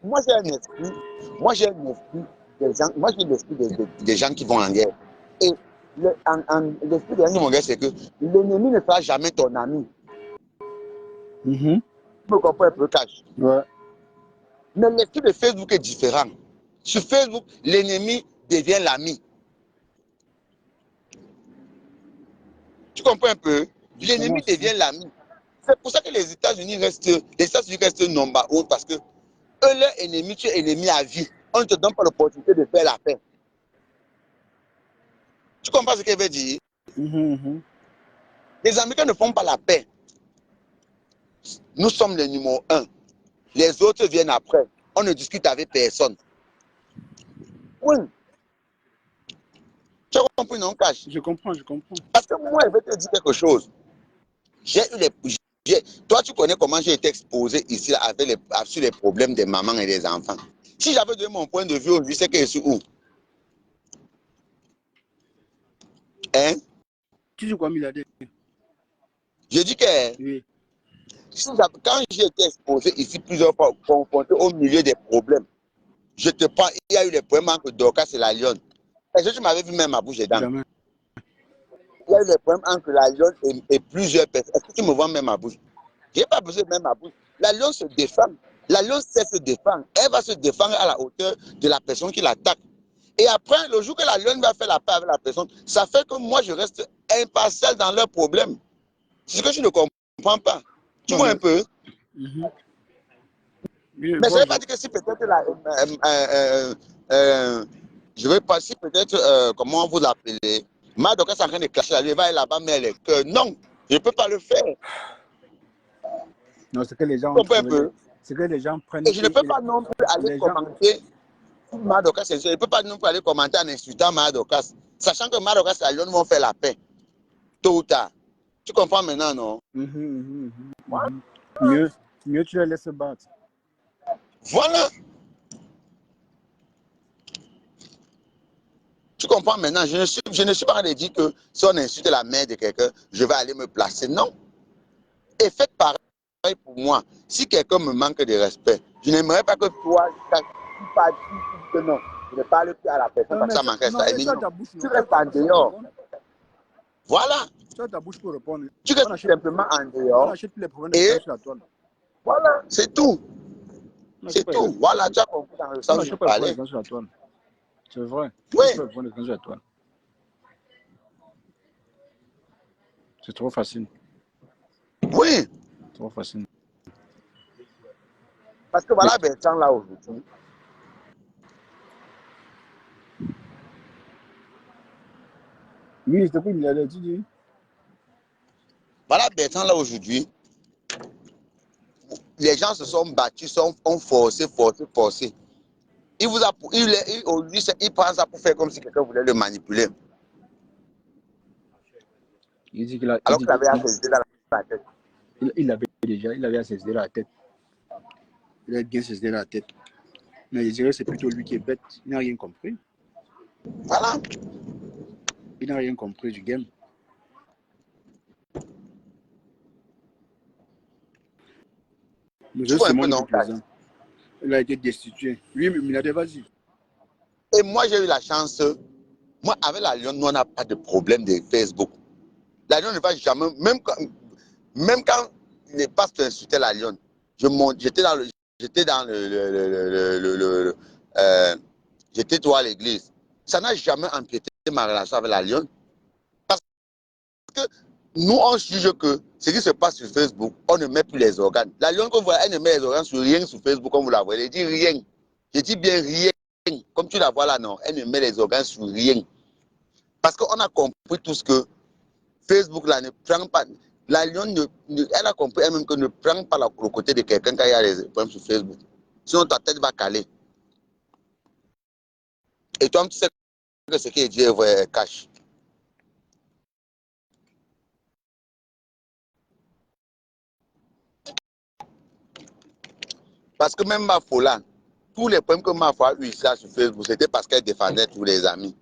Moi, j'ai un esprit. Moi, j'ai un esprit des gens. Moi, j'ai l'esprit des gens qui vont en guerre. Et l'esprit des gens qui vont en guerre, c'est que l'ennemi ne sera jamais ton ami. Tu me comprends un peu, Cash? Ouais. Mais l'esprit de Facebook est différent. Sur Facebook, l'ennemi devient l'ami. Tu comprends un peu? L'ennemi devient l'ami. C'est pour ça que les États-Unis restent nombreux parce que eux, leur ennemi, tu es ennemi à vie. On ne te donne pas l'opportunité de faire la paix. Tu comprends ce qu'elle veut dire? Les Américains ne font pas la paix. Nous sommes les numéros 1. Les autres viennent après. On ne discute avec personne. Oui. Tu as compris, non, Cash? Je comprends. Parce que moi, je vais te dire quelque chose. Toi, tu connais comment j'ai été exposé ici sur les problèmes des mamans et des enfants. Si j'avais donné mon point de vue aujourd'hui, c'est que je suis où? Hein? Tu dis quoi, milliardaire? Je dis que oui. Quand j'ai été exposé ici plusieurs fois, confronté au milieu des problèmes, je te prends, il y a eu les problèmes entre Dorcas et la Lionne. Est-ce que tu m'avais vu même ma bouche dedans? Jamais. Il y a eu les problèmes entre la Lionne et plusieurs personnes. Est-ce que tu me vois même ma bouche? Je n'ai pas besoin de même ma bouche. La Lionne se défend. La Lionne sait se défendre. Elle va se défendre à la hauteur de la personne qui l'attaque. Et après, le jour que la Lionne va faire la paix avec la personne, ça fait que moi, je reste impartial dans leurs problèmes. C'est ce que tu ne comprends pas. Tu vois un peu? Oui, Mais ça bon, ne veut pas dire que si peut-être je ne veux pas, si peut-être, comment vous l'appelez, Madoka est en train de clasher là, il va aller là-bas, mais elle est que non, je ne peux pas le faire. non, c'est que les gens Tu ont comprends un trouvé, peu? c'est que les gens prennent Et je ne peux pas non plus aller les gens, commenter sur Madoka, je ne peux pas non plus aller commenter en insultant Madoka, sachant que Madoka et Lyon vont faire la paix, tôt ou tard. Tu comprends maintenant, non? mieux tu les laisses se battre. Voilà. Tu comprends maintenant? Je ne suis pas en train de dire que si on insulte la mère de quelqu'un, je vais aller me placer. Non. Et faites pareil pour moi. Si quelqu'un me manque de respect, je n'aimerais pas que toi, tu parles que non. Je ne parle plus à la personne parce que ça manque de respect. Tu as Non. ta bouche, Tu non, restes en tu peux dehors. répondre. Voilà. Tu as ta bouche pour répondre. Tu On restes achète, simplement en on dehors. achète plus les problèmes de Et quelqu'un sur la toile. voilà, c'est tout. On C'est achète pas les tout. Voilà, tu as compris dans le on sens où je n'achète pas les problèmes parlais. de quelqu'un sur la toile. C'est vrai. On Oui, n'achète pas les problèmes de quelqu'un sur la toile. C'est trop facile. oui. Trop facile. Parce que voilà Bertrand là aujourd'hui. Oui, c'était quoi il allait, tu dis? Voilà Bertrand là aujourd'hui. Les gens se sont battus, ont forcé. Il vous a, aujourd'hui, il prend ça pour faire comme si quelqu'un voulait le manipuler. Il dit qu'il a, Alors qu'il avait assez dans la tête. il avait déjà, il avait assez la tête. Il avait bien saisi la tête. Mais je dirais que c'est plutôt lui qui est bête. Il n'a rien compris. Voilà. Il n'a rien compris du game. Mais Tu c'est vois un mon peu nouveau non? président. Il a été destitué. Oui, mais Minaté, vas-y. Et moi, j'ai eu la chance. Moi, avec la Lyon, nous, on n'a pas de problème de Facebook. La Lyon ne va jamais, même quand les pasteurs insultaient la Lyon, j'étais j'étais toi à l'église. Ça n'a jamais empiété ma relation avec la Lyon. Parce que nous, on juge que ce qui se passe sur Facebook, on ne met plus les organes. La Lyon, comme vous voyez, elle ne met les organes sur rien sur Facebook, comme vous la voyez. Elle dit rien. Je dis bien rien. Comme tu la vois là, non. Elle ne met les organes sur rien. Parce qu'on a compris tout ce que Facebook là ne prend pas. La Lyon, elle a compris elle-même que ne prend pas le côté de quelqu'un quand il y a des problèmes sur Facebook. Sinon, ta tête va caler. Et toi, tu sais que ce qui est dit est vrai, cache. Parce que même ma folie, tous les problèmes que ma foi a eu ici sur Facebook, c'était parce qu'elle défendait tous les amis.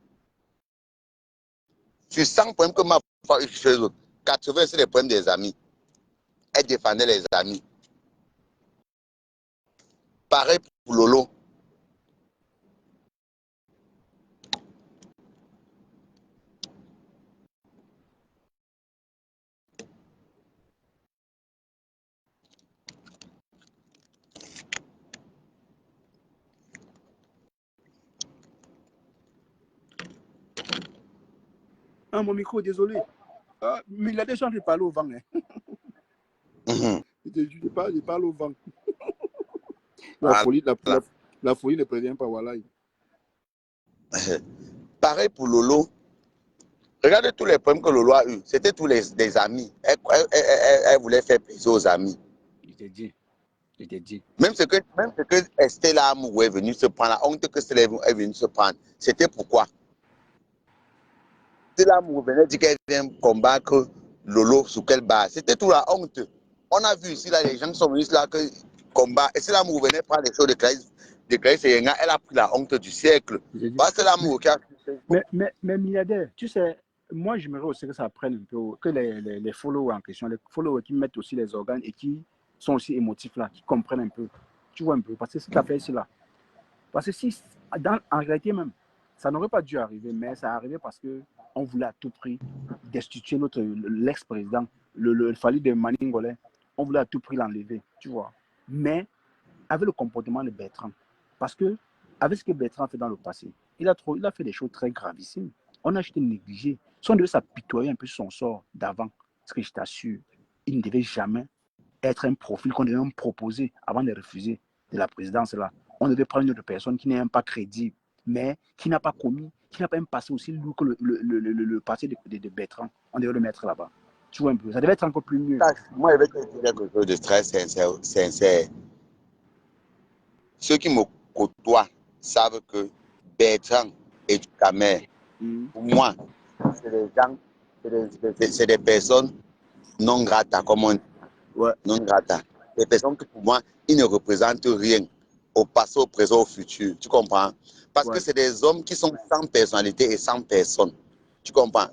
Sur 100 problèmes que ma foi a eu sur Facebook, 80 c'est les problèmes des amis. Elle défendait les amis. Pareil pour Lolo. Ah, mon micro, désolé. Ah, mais il a déjà envie de parler au vent. Hein. Je parle au vent. La Voilà. folie, la folie ne prévient pas, voilà. Pareil pour Lolo. Regardez tous les problèmes que Lolo a eu. C'était tous des amis. Elle voulait faire plaisir aux amis. Il t'a dit. Il t'a dit. Même ce que Estella Amou est venue se prendre, la honte que Stella est venue se prendre, c'était pourquoi Stella Amou venait dire qu'elle vient combattre Lolo sur quelle base. C'était tout la honte. On a vu ici, là, les gens qui sont venus là, que combat. Et Stella Amou venait prendre les choses de Clarisse Yenga. Elle a pris la honte du siècle. Pas Stella Amou qui a... Mais milliardaire, tu sais, moi j'aimerais aussi que ça prenne un peu, que les followers en question, les followers qui mettent aussi les organes et qui sont aussi émotifs là, qui comprennent un peu. Tu vois un peu, parce que cette affaire ici là. Parce que si, en réalité même, ça n'aurait pas dû arriver, mais ça est arrivé parce qu'on voulait à tout prix destituer l'ex-président, le Fali de Maningolais. On voulait à tout prix l'enlever, tu vois. Mais avec le comportement de Bertrand, parce que avec ce que Bertrand a fait dans le passé, il a fait des choses très gravissimes. On a été négligé. Si on devait s'apitoyer un peu sur son sort d'avant, parce que je t'assure, il ne devait jamais être un profil qu'on devait même proposer avant de refuser de la présidence là. On devait prendre une autre personne qui n'est même pas crédible, mais qui n'a pas commis, qui n'a pas même passé aussi lourd que le parti de Bertrand. On devait le mettre là-bas. Tu vois un peu, ça devait être encore plus mieux. Moi, je vais te dire quelque chose de très sincère. Ceux qui me côtoient savent que Bertrand et Duhamel, pour moi, c'est des gens, c'est des personnes non grata, comme on dit. Ouais. Non grata. Des personnes que pour moi, ils ne représentent rien au passé, au présent, au futur. Tu comprends? Parce que c'est des hommes qui sont sans personnalité et sans personne. Tu comprends?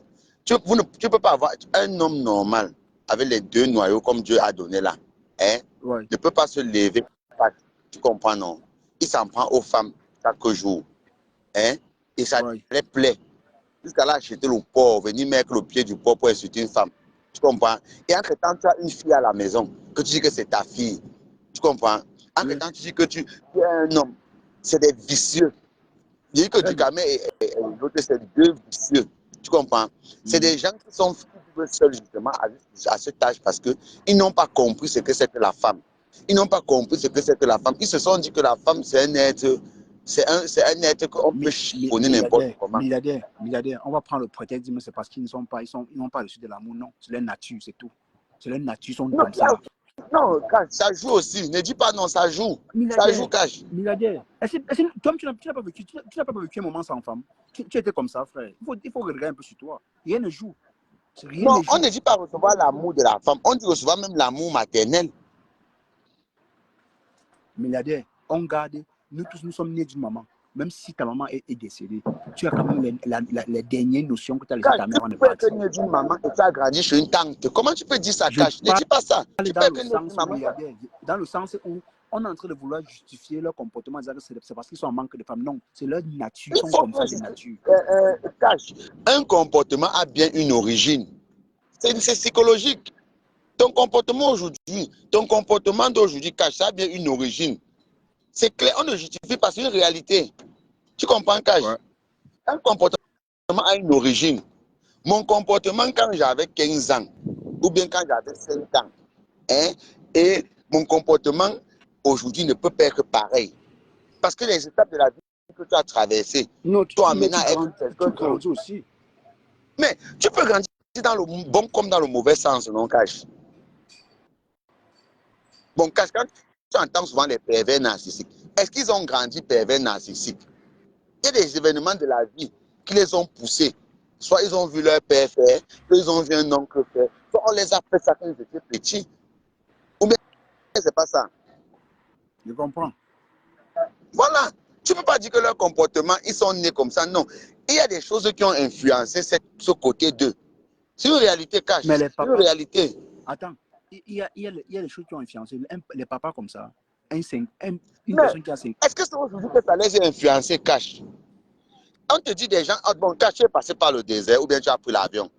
Tu ne peux pas avoir un homme normal avec les deux noyaux comme Dieu a donné là. Hein? Ne peut pas se lever. Tu comprends, non? Il s'en prend aux femmes chaque jour. Hein? Et ça les plaît. Jusqu'à là, acheter le porc, venir mettre le pied du porc pour insulter une femme. Tu comprends? Et entre-temps, tu as une fille à la maison, que tu dis que c'est ta fille. Tu comprends? Entre-temps, tu dis que tu es un homme. C'est des vicieux. Je dis que Duhamel et l'autre, c'est deux vicieux. Tu comprends? C'est des gens qui sont seuls justement à cet âge parce qu'ils n'ont pas compris ce que c'est que la femme. Ils n'ont pas compris ce que c'est que la femme. Ils se sont dit que la femme, c'est un être. C'est un être qu'on peut chiffonner n'importe comment. Milliardaire, on va prendre le prétexte, mais c'est parce qu'ils n'ont pas reçu de l'amour, non. C'est leur nature, c'est tout. C'est leur nature, ils sont comme ça. Non, Cash, ça joue aussi. Ne dis pas non, ça joue. Ça joue, Cash. Milliardaire. Toi, tu n'as pas vécu un moment sans femme. Tu étais comme ça, frère. Il faut regarder un peu sur toi. Rien ne joue. Non, on ne dit pas recevoir l'amour de la femme. On dit recevoir même l'amour maternel. Milliardaire, on garde. Nous tous, nous sommes nés d'une maman. Même si ta maman est décédée, tu as quand même les dernières notions que tu as laissées ta mère en Tu peux être né d'une maman et tu as grandi chez une tante. Comment tu peux dire ça, Cash? Ne dis pas ça. Tu peux être né d'une maman. Dans le sens où on est en train de vouloir justifier leur comportement, c'est parce qu'ils sont en manque de femmes. Non, c'est leur nature, ils sont comme ça, de nature. Cash, un comportement a bien une origine. C'est psychologique. Ton comportement aujourd'hui, ton comportement d'aujourd'hui, Cash, ça a bien une origine. C'est clair, on ne justifie pas, c'est une réalité. Tu comprends, Cash? Un comportement a une origine. Mon comportement quand j'avais 15 ans, ou bien quand j'avais 5 ans, hein, et mon comportement aujourd'hui ne peut pas être pareil. Parce que les étapes de la vie que tu as traversées, toi maintenant, tu grandis aussi. Mais tu peux grandir dans le bon comme dans le mauvais sens, non, Cash? Bon, Cash, quand tu entends souvent les pervers narcissiques, est-ce qu'ils ont grandi pervers narcissiques? Il y a des événements de la vie qui les ont poussés. Soit ils ont vu leur père faire, soit ils ont vu un oncle faire, soit on les a fait ça quand ils étaient petits. Ou bien c'est pas ça. Je comprends. Voilà. Tu ne peux pas dire que leur comportement, ils sont nés comme ça. Non. Il y a des choses qui ont influencé ce côté d'eux. C'est une réalité, Cash. Mais c'est une réalité. Attends, il y a des choses qui ont influencé. Les papas comme ça. Une personne qui a 5. Est-ce que c'est aujourd'hui que ça les a influencés, Cash? On te dit des gens, oh, bon, Cash, tu es passé par le désert ou bien tu as pris l'avion.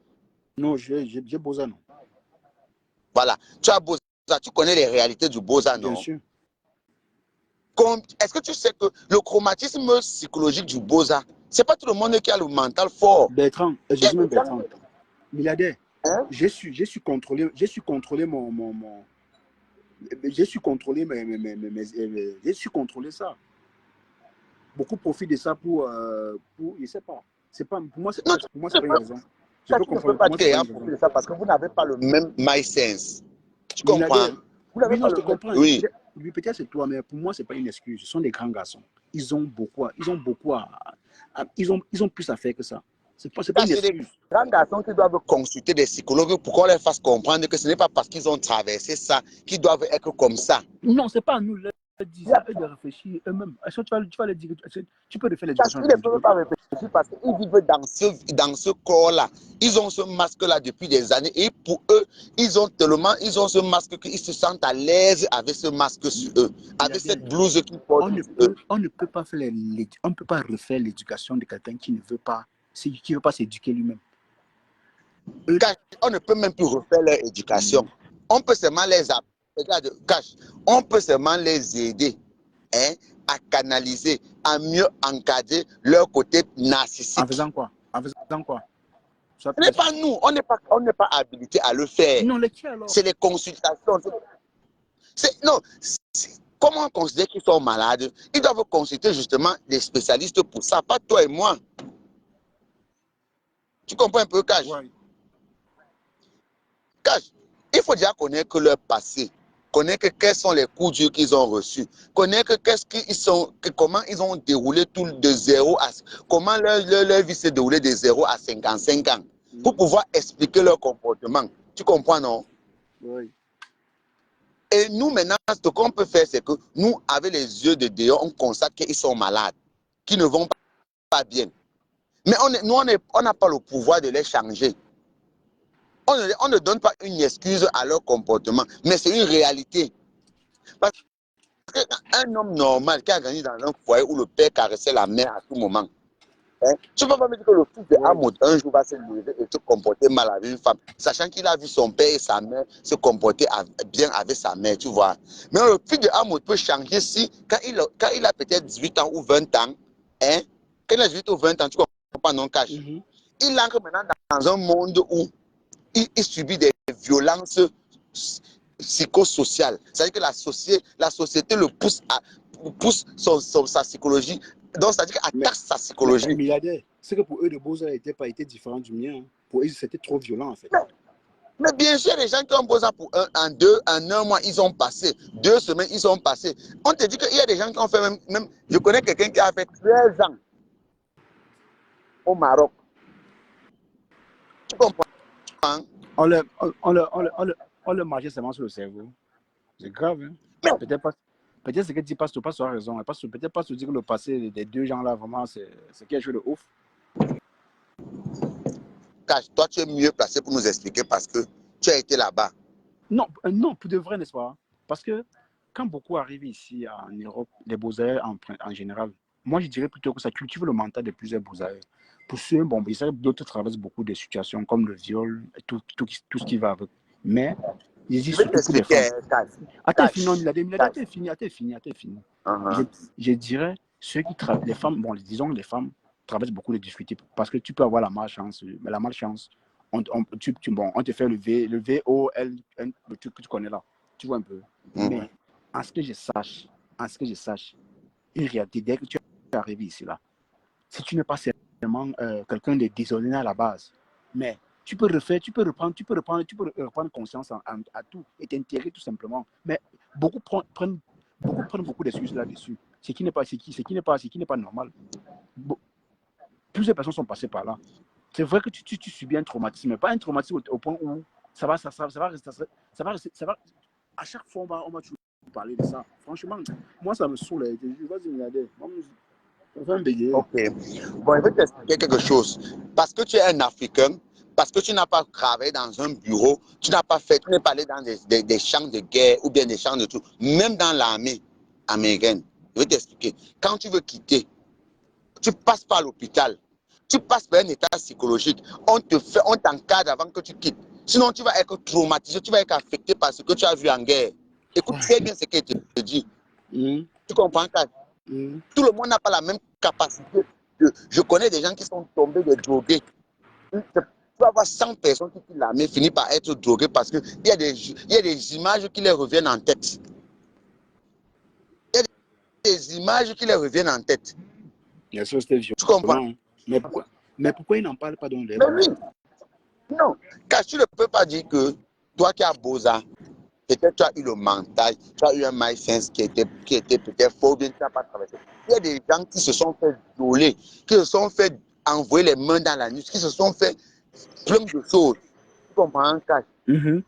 Non, j'ai Boza, non. Voilà. Tu as Boza, tu connais les réalités du Boza, non? Bien sûr. Est-ce que tu sais que le chromatisme psychologique du Boza, c'est pas tout le monde qui a le mental fort. Bertrand, Bertrand. Milliardaire, hein? j'ai su contrôler ça. Beaucoup profitent de ça pour je sais pas. C'est pas pour moi c'est pas une raison. Je peux comprendre pas qu'il y a profité de ça parce que vous n'avez pas le même my sense. Tu comprends? Oui, non, je te comprends. Oui. Peut-être c'est toi, mais pour moi c'est pas une excuse. Ce sont des grands garçons. Ils ont plus à faire que ça. C'est pas une excuse. Des grands garçons qui doivent consulter des psychologues pour qu'on leur fasse comprendre que ce n'est pas parce qu'ils ont traversé ça qu'ils doivent être comme ça. Non, c'est pas à nous de dire, eux de réfléchir eux-mêmes. Est-ce que tu vas les dire, tu peux faire l'éducation? Ils ne peuvent pas réfléchir parce qu'ils vivent dans ce corps-là. Ils ont ce masque-là depuis des années et pour eux, ils ont ce masque qu'ils se sentent à l'aise avec ce masque sur eux, avec cette blouse qu'ils portent sur eux. On ne peut pas refaire l'éducation de quelqu'un qui ne veut pas s'éduquer lui-même. On ne peut même plus refaire leur éducation. On peut seulement on peut seulement les aider, hein, à canaliser, à mieux encadrer leur côté narcissique. En faisant quoi? Ce n'est pas nous, on n'est pas habilité à le faire. Non, lesquels alors? C'est les consultations. comment on considère qu'ils sont malades? Ils doivent consulter justement des spécialistes pour ça, pas toi et moi. Tu comprends un peu, Cash? Ouais. Cash, il faut déjà connaître leur passé, connaître quels sont les coups durs qu'ils ont reçus, connaître comment ils ont déroulé tout de 0 à... Comment leur vie s'est déroulée de 0 à 55 ans, pour pouvoir expliquer leur comportement. Tu comprends, non? Oui. Et nous, maintenant, ce qu'on peut faire, c'est que nous, avec les yeux de dehors, on constate qu'ils sont malades, qu'ils ne vont pas bien. Mais on n'a pas le pouvoir de les changer. On ne donne pas une excuse à leur comportement, mais c'est une réalité. Parce qu'un homme normal qui a grandi dans un foyer où le père caressait la mère à tout moment, hein, tu ne peux pas me dire que le fils de Hamoud un jour va se lever et se comporter mal avec une femme, sachant qu'il a vu son père et sa mère se comporter bien avec sa mère, tu vois. Mais le fils de Hamoud peut changer si, quand il a peut-être 18 ans ou 20 ans, hein, quand il a 18 ou 20 ans, tu comprends, non, Cash? Il entre maintenant dans un monde où il subit des violences psychosociales. C'est-à-dire que la société le pousse sa psychologie. Donc, c'est-à-dire qu'elle attaque sa psychologie. Milliardaire, c'est que pour eux, le Beaux-Arts n'était pas été différent du mien. Hein. Pour eux, c'était trop violent, en fait. Mais bien sûr, les gens qui ont posé pour un mois, ils ont passé. 2 semaines, ils ont passé. On te dit qu'il y a des gens qui ont fait même je connais quelqu'un qui a fait 13 ans au Maroc. Tu comprends? On le marchait seulement sur le cerveau. C'est grave, hein? Peut-être ce que dit Pasteur a raison. Hein. Peut-être pas se dire que le passé des deux gens-là, vraiment, c'est quelque chose de ouf. Cash, toi, tu es mieux placé pour nous expliquer parce que tu as été là-bas. Non, non, pour de vrai, n'est-ce pas? Parce que quand beaucoup arrivent ici en Europe, les Beaux-Arts en général, moi, je dirais plutôt que ça cultive le mental de plusieurs Beaux-Arts. Pour ceux, bon, d'autres traversent beaucoup de situations comme le viol, et tout ce qui va avec. Mais il existe Je vais surtout pour les femmes. t'expliquer, Attends, fini. Uh-huh. Je dirais, les femmes, bon, disons les femmes traversent beaucoup de difficultés parce que tu peux avoir la malchance, mais la malchance, on te fait le VOL, le truc que tu connais là, tu vois un peu. Mais en ce que je sache, une réalité, dès que tu es arrivé ici là, si tu n'es pas seulement quelqu'un de désordonné à la base, mais tu peux reprendre conscience à tout et t'intégrer tout simplement. Mais beaucoup prennent beaucoup d'excuses là-dessus. Ce qui n'est pas normal. Plusieurs personnes sont passées par là. C'est vrai que tu subis un traumatisme, mais pas un traumatisme au point où ça va rester. À chaque fois, on va toujours parler de ça. Franchement, moi, ça me saoule. Vas-y, regardez. Ok. Bon, je vais t'expliquer quelque chose. Parce que tu es un Africain, parce que tu n'as pas travaillé dans un bureau, tu n'es pas allé dans des champs de guerre ou bien des champs de tout, même dans l'armée américaine. Je vais t'expliquer. Quand tu veux quitter, tu passes par l'hôpital, tu passes par un état psychologique, on t'encadre avant que tu quittes. Sinon, tu vas être traumatisé, tu vas être affecté par ce que tu as vu en guerre. Écoute très bien ce que je te dis. Tu comprends, Kat? Tout le monde n'a pas la même capacité. Je connais des gens qui sont tombés de drogués. Tu peux avoir 100 personnes qui quittent l'armée, finissent par être drogués parce qu'il y a des images qui leur reviennent en tête. Il y a des images qui leur reviennent en tête. Bien sûr, c'était violent. Tu comprends? Mais pourquoi ils n'en parlent pas dans les Mais oui. Non. Car tu ne peux pas dire que toi qui as Beaux-Arts, peut-être tu as eu le mental, tu as eu un mindset qui était peut-être faux, bien tu n'as pas traversé. Il y a des gens qui se sont fait violer, qui se sont fait envoyer les mains dans la nuit, qui se sont fait plein de choses. Tu comprends, Cash? Hein?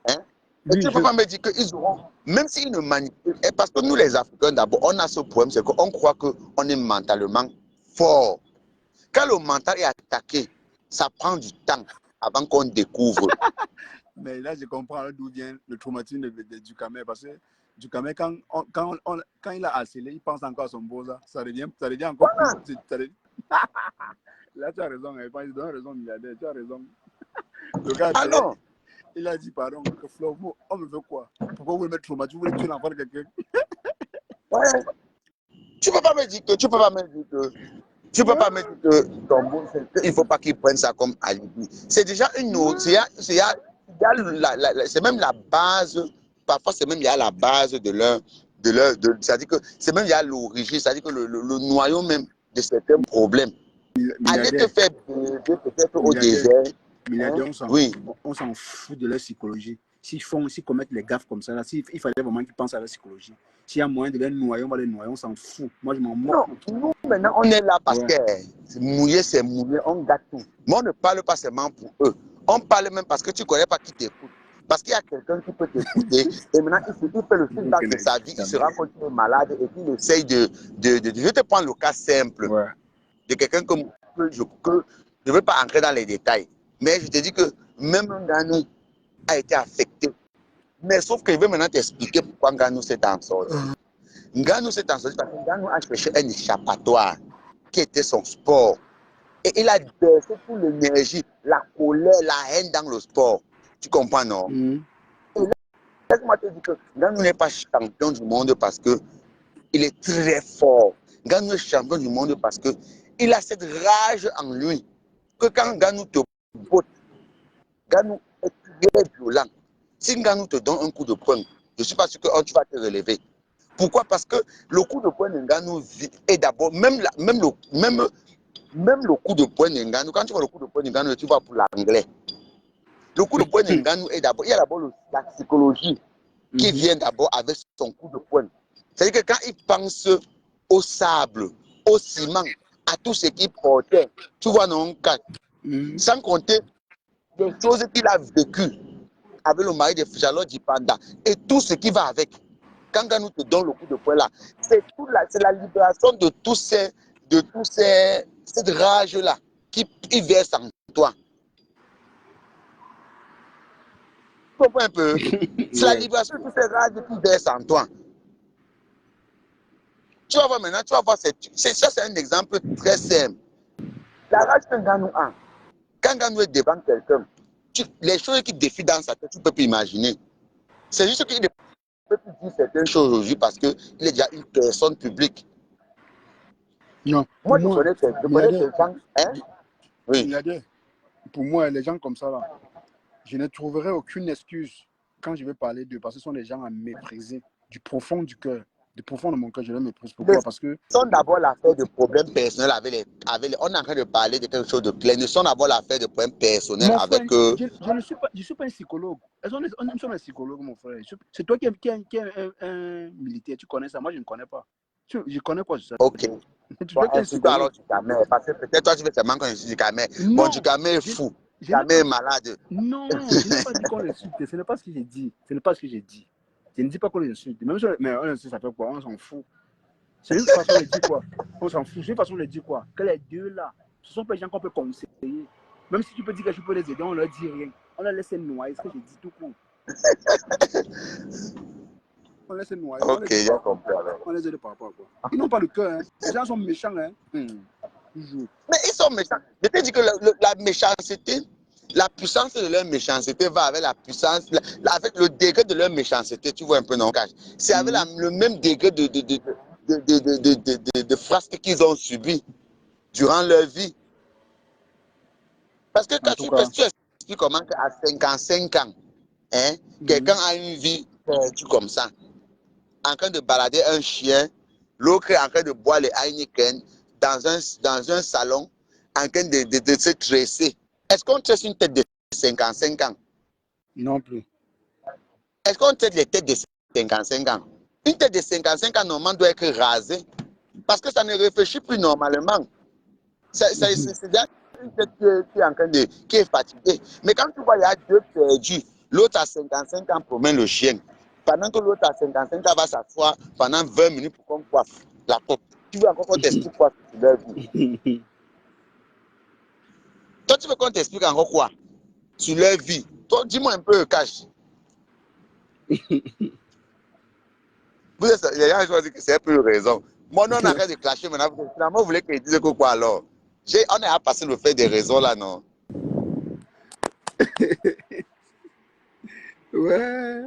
Et tu ne peux pas me dire qu'ils auront, même s'ils ne manipulent, parce que nous les Africains d'abord, on a ce problème, c'est qu'on croit qu'on est mentalement fort. Quand le mental est attaqué, ça prend du temps avant qu'on découvre. Mais là, je comprends d'où vient le traumatisme du Camer. Parce que du Camer, quand il a harcelé, il pense encore à son Beaux-Arts. Ça devient encore plus. Là, tu as raison. Il donne raison, milliardaire. Tu as raison. Le gars, il a dit, pardon, que Flo, on me veut quoi? Pourquoi vous voulez mettre traumatisme? Vous voulez tuer l'enfant de quelqu'un? Ouais. Tu peux pas me dire que il ne faut pas qu'ils prennent ça comme alibi. C'est déjà une autre. C'est même la base parfois, c'est même il y a la base c'est-à-dire que c'est même il y a l'origine, c'est-à-dire que le noyau même de certains problèmes. Allez te Milliardaire, faire baiser peut-être au milliardaire, désert. Hein? milliardaire, Oui. on s'en fout de leur psychologie. S'ils commettent les gaffes comme ça, là, il fallait vraiment qu'ils pensent à leur psychologie. S'il y a moyen de les noyer, on va les noyer, on s'en fout. Moi, je m'en moque. Non, nous maintenant, on est là parce Ouais. que c'est mouillé, on gâte tout. Mais on ne parle pas seulement pour eux. On parle même parce que tu ne connais pas qui t'écoute. Parce qu'il y a quelqu'un qui peut t'écouter et maintenant il fait le feedback de sa vie, il se rend compte qu'il est malade et qu'il essaye Je te prends le cas simple Ouais. de quelqu'un que je ne veux pas entrer dans les détails. Mais je te dis que même Nganou a été affecté. Mais sauf qu'il veut maintenant t'expliquer pourquoi Nganou s'est en sorti. Nganou s'est en sorti parce que Nganou a cherché un échappatoire qui était son sport. Et il a baissé toute l'énergie, la colère, la haine dans le sport. Tu comprends, non? Laisse-moi te dire que Nganou n'est pas champion du monde parce qu'il est très fort. Nganou est champion du monde parce qu'il a cette rage en lui que quand Nganou te botte, Nganou est très violent. Si Nganou te donne un coup de poing, je ne suis pas sûr que tu vas te relever. Pourquoi? Parce que le coup de poing de Nganou est d'abord, même le coup de poing de Nganou, quand tu vois le coup de poing de Nganou, tu vas pour l'anglais. Le coup de poing de Nganou est d'abord, il y a d'abord la psychologie qui vient d'abord avec son coup de poing. C'est-à-dire que quand il pense au sable, au ciment, à tout ce qu'il portait, tu vois, non, sans compter les choses qu'il a vécues avec le mari de Charlotte Dipanda et tout ce qui va avec. Quand Nganou te donne le coup de poing là, c'est la libération de cette rage-là qui verse en toi. Tu comprends un peu? C'est la libération de toutes ces rages qui verse en toi. Tu vas voir maintenant, tu vas voir, ça c'est un exemple très simple. La rage que Nganou a, quand Nganou est devant quelqu'un, les choses qui défient dans sa tête, tu ne peux plus imaginer. C'est juste qu'il ne peut plus dire certaines choses aujourd'hui parce qu'il est déjà une personne publique. Non, Moi, pour je moi, connais des gens, hein? Oui. milliardaire, pour moi, les gens comme ça, là, je ne trouverai aucune excuse quand je vais parler d'eux, parce que ce sont des gens à mépriser du profond du cœur. Du profond de mon cœur, je les méprise. Pourquoi? Parce que Sont d'abord l'affaire de problèmes personnels on est en train de parler de quelque chose de clair. Ne sont d'abord l'affaire de problèmes personnels mon frère, avec je ne suis pas un psychologue. Nous sommes un psychologue, mon frère. C'est toi qui es un militaire, tu connais ça. Moi, je ne connais pas. Je connais quoi ça? Ok. Tu Bon, dois être un insulte alors psychologue. du Camer, parce que peut-être toi tu veux seulement qu'on insulte du Camer. Bon, du Non, Camer est je, fou. je n'ai Camer pas. est malade. Non, je n'ai pas dit qu'on l'insulte. Ce n'est pas ce que j'ai dit. Ce n'est pas ce que j'ai dit. Je ne dis pas qu'on l'insulte. Même si mais on l'insulte, ça fait quoi? On s'en fout. C'est une façon de dire quoi? On s'en fout. C'est une façon de dire quoi? Que les deux là, ce sont pas les gens qu'on peut conseiller. Même si tu peux dire que je peux les aider, on ne leur dit rien. On leur laisse noyer ce que j'ai dit tout court. On laisse noyer. Ok, j'ai compris alors. On les aide par rapport à quoi? Ils n'ont pas le cœur. Hein. Les gens sont méchants. Hein. Toujours. Mais ils sont méchants. Je te dis que la méchanceté, la puissance de leur méchanceté va avec la puissance, avec le degré de leur méchanceté. Tu vois un peu, non, Cash? C'est avec le même degré de frasques qu'ils ont subi durant leur vie. Parce que En quand tout tu cas, expliques comment à 55 ans, hein, quelqu'un a une vie perdue comme ça, en train de balader un chien, l'autre est en train de boire les Heineken dans un salon, en train de se tresser. Est-ce qu'on tresse une tête de 55 ans? non plus. Est-ce qu'on traite les têtes de 55 ans? Une tête de 55 ans, normalement, doit être rasée. Parce que ça ne réfléchit plus normalement. C'est déjà une tête qui est en train qui est fatiguée. Mais quand tu vois, il y a deux perdus. L'autre à 55 ans promène le chien. Pendant que l'autre à 55 ans va s'asseoir pendant 20 minutes pour qu'on coiffe la tête. Tu veux encore qu'on t'explique quoi sur leur vie? Toi, tu veux qu'on t'explique encore quoi sur leur vie? Toi, dis-moi un peu, Cash. Les gens choisissent que c'est un peu raison. Moi, non, on arrête de clasher maintenant. Finalement, vous voulez qu'ils disent que quoi alors? On est à passer le fait des raisons là, non? Ouais.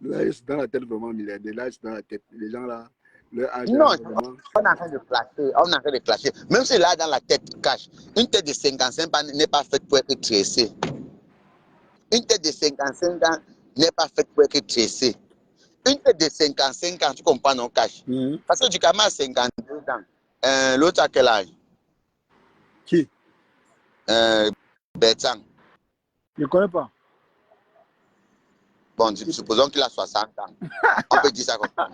Là, je suis dans la tête vraiment milliardaire. Là, je suis dans la tête. Les gens là, leur âge Non, là, vraiment. on est en train de clasher. On est en train de clasher. Même si là, dans la tête, Cash, une tête de 55 ans n'est pas faite pour être tressée. Une tête de 55 ans n'est pas faite pour être tressée. Une tête de 55 ans, tu comprends, non, cash. Parce que du Kama a 52 ans. L'autre a quel âge? Qui? Bertrand. Je ne connais pas. Bon, supposons qu'il a 60 ans. On peut dire ça comme ça.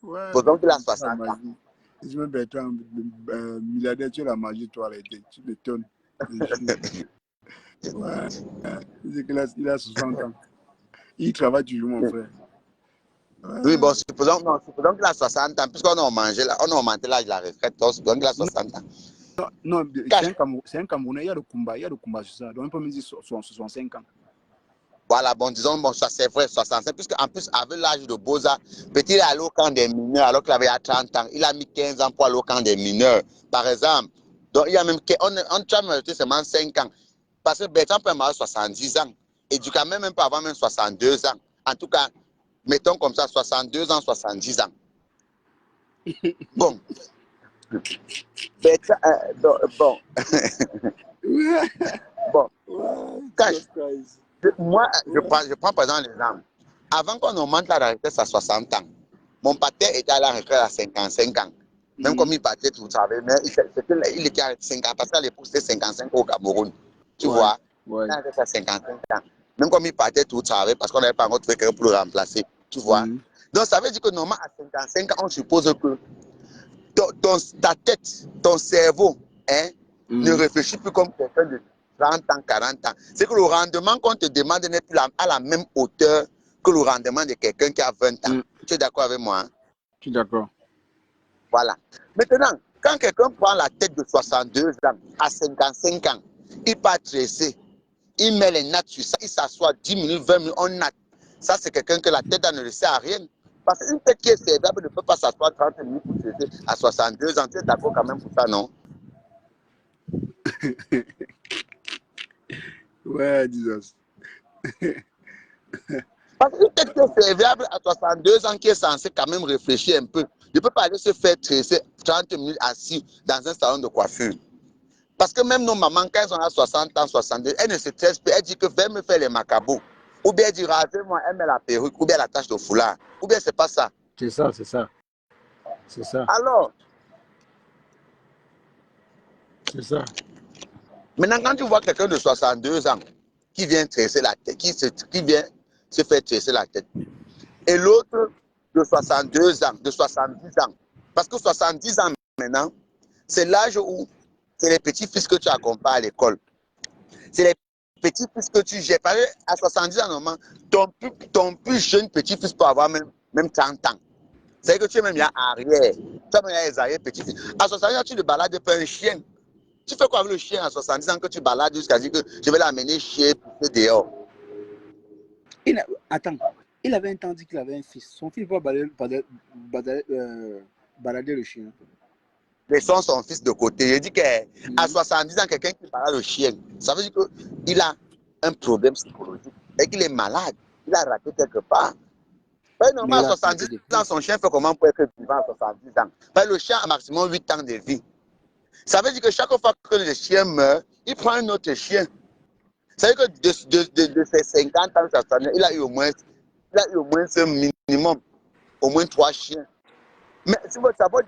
Ouais, Supposons qu'il a la 60 ans. magie. Je me Bertrand, milliardaire, tu es la magie, toi, tu m'étonnes. Ouais. Il a 60 ans. Il travaille toujours, mon frère. Ouais. Oui, bon, supposons qu'il a 60 ans, puisqu'on a augmenté l'âge de la retraite, donc supposons qu'il a 60 ans. Non, c'est un Camerounais, il y a le combat sur ça. Donc on peut me dire 65 ans. Voilà, bon, disons, bon, ça c'est vrai, 65, puisque en plus, avec l'âge de Boza, petit, il est allé au camp des mineurs, alors qu'il avait 30 ans. Il a mis 15 ans pour aller au camp des mineurs, par exemple. Donc, il y a même, on tient majorité seulement 5 ans. Parce que Bertrand peut avoir 70 ans. Et du coup, même peut avoir même 62 ans. En tout cas, mettons comme ça, 62 ans, 70 ans. Bon. Bertrand, bon. Bon. Moi, je prends par exemple l'exemple. Avant qu'on augmente la retraite à 60 ans, mon père était à la retraite à 55 ans. Même comme il partait, vous savez, mais il était à 50 parce qu'à l'époque, c'était 55 au Cameroun. Tu vois? Ouais. Il était à 55 ans. Même comme il partait, tout savez, parce qu'on n'avait pas encore trouvé quelqu'un pour le remplacer. Tu vois? Donc, ça veut dire que normalement, à 55 ans, on suppose que ta tête, ton cerveau, hein, ne réfléchit plus comme quelqu'un de 30 ans, 40 ans. C'est que le rendement qu'on te demande n'est plus à la même hauteur que le rendement de quelqu'un qui a 20 ans. Tu es d'accord avec moi? Hein? Je suis d'accord. Voilà. Maintenant, quand quelqu'un prend la tête de 62 ans à 55 ans, il part tresser, il met les nattes sur ça, il s'assoit 10 minutes, 20 minutes, on natte. Ça, c'est quelqu'un que la tête ne le sert à rien. Parce qu'une tête qui est serviable ne peut pas s'asseoir 30 minutes pour tresser à 62 ans. Tu es d'accord quand même pour ça, non? Ouais, Jesus. Parce qu'une tête qui est serviable à 62 ans, qui est censée quand même réfléchir un peu, ne peut pas aller se faire tresser 30 minutes assis dans un salon de coiffure. Parce que même nos mamans, quand elles ont 60 ans, 62, elles ne se stressent pas. Elles disent que vais me faire les macabous. Ou bien elles disent, rasez-moi, elle met la perruque, ou bien la tache de foulard. Ou bien c'est pas ça. C'est ça, c'est ça. C'est ça. Alors, c'est ça. Maintenant, quand tu vois quelqu'un de 62 ans qui vient tresser la tête, qui vient se faire tresser la tête, et l'autre de 62 ans, de 70 ans, parce que 70 ans maintenant, c'est l'âge où c'est les petits-fils que tu accompagnes à l'école. C'est les petits-fils que tu jettes. À 70 ans, normalement, ton plus jeune petit-fils peut avoir même 30 ans. C'est que tu es même là arrière. Tu as même les arrière-petits-fils. À 70 ans, tu ne balades pas un chien. Tu fais quoi avec le chien à 70 ans que tu balades jusqu'à dire que je vais l'amener chier dehors? Attends, il avait un temps dit qu'il avait un fils. Son fils va balader le chien. Laissons son fils de côté. Je dis qu'à 70 ans, quelqu'un qui balade le chien, ça veut dire qu'il a un problème psychologique et qu'il est malade. Il a raté quelque part. Normalement, à 70 ans, son chien fait comment pour être vivant à 70 ans? Le chien a maximum 8 ans de vie. Ça veut dire que chaque fois que le chien meurt, il prend un autre chien. Ça veut dire que de ses 50 ans, il a eu au moins un minimum, au moins 3 chiens. Mais si vous savez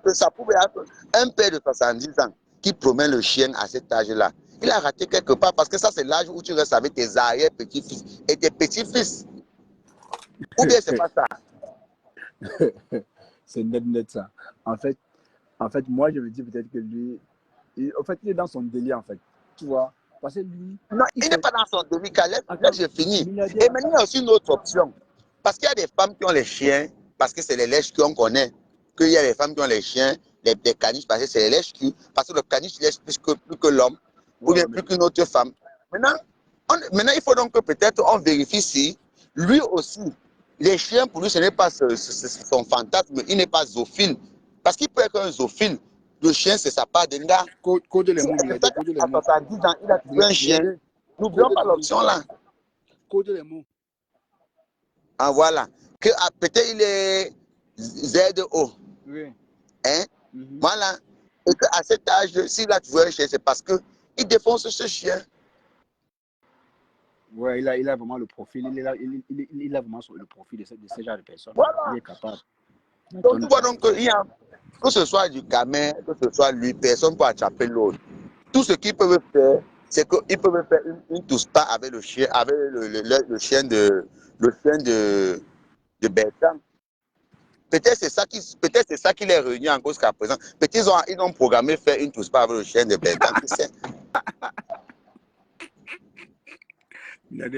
que ça pouvait être un père de 70 ans qui promène le chien à cet âge-là. Il a raté quelque part parce que ça, c'est l'âge où tu restes avec tes arrière-petits-fils et tes petits-fils. Ou bien c'est pas ça? C'est net ça. En fait, moi, je me dis peut-être que lui, il est dans son délire, en fait. Tu vois? Parce que lui... Non, il n'est pas dans son délire. Là, j'ai fini. Et maintenant, il y a aussi une autre option. Parce qu'il y a des femmes qui ont les chiens, parce que c'est les lèches qu'on connaît. Qu'il y a des femmes qui ont les chiens, les caniches, parce que c'est les lèches qui... Parce que le caniche lèche plus que l'homme, ou bien plus qu'une autre femme. Maintenant, il faut donc que peut-être on vérifie si, lui aussi, les chiens, pour lui, ce n'est pas son fantasme, il n'est pas zoophile. Parce qu'il peut être un zoophile. Le chien, c'est sa part de gars. Code les mots, À 70 ans, il a trouvé un chien. N'oublions pas l'option là. Code les mots. Ah voilà. Que peut-être il est ZO. Oui. Hein? Voilà. Et qu'à cet âge, s'il a trouvé un chien, c'est parce qu'il il défonce ce chien. Ouais, il a vraiment le profil, il a vraiment le profil de ce genre de personnes. Il Voilà. est capable. Donc, tu vois donc qu'il y a, que ce soit du gamin, que ce soit lui, personne peut attraper l'autre. Tout ce qu'ils peuvent faire, c'est qu'ils peuvent faire une touche-pas avec le chien, avec le chien de Bertrand. Peut-être c'est ça qui les réunit en cause qu'à présent. Peut-être ils ont programmé faire une touche-pas avec le chien de Bertrand. Qui sait?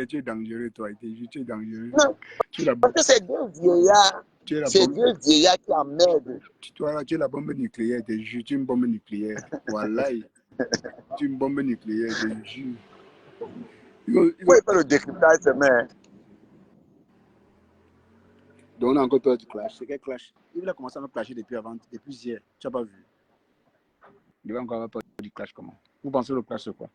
Tu es dangereux, toi. Tu es dangereux. Non, parce que c'est deux vieillards. Tu es la C'est bombe. deux vieillards qui emmerdent. Tu es la bombe nucléaire, je te jure. Tu es une bombe nucléaire. Wallahi. Tu es une bombe nucléaire, je te jure. Oui, il fait le décryptage demain. Donc, on a encore toi du clash. C'est quel clash? Il a commencé à me clasher depuis hier. Tu n'as pas vu. Il va encore avoir peur du clash comment? Vous pensez que le clash c'est quoi?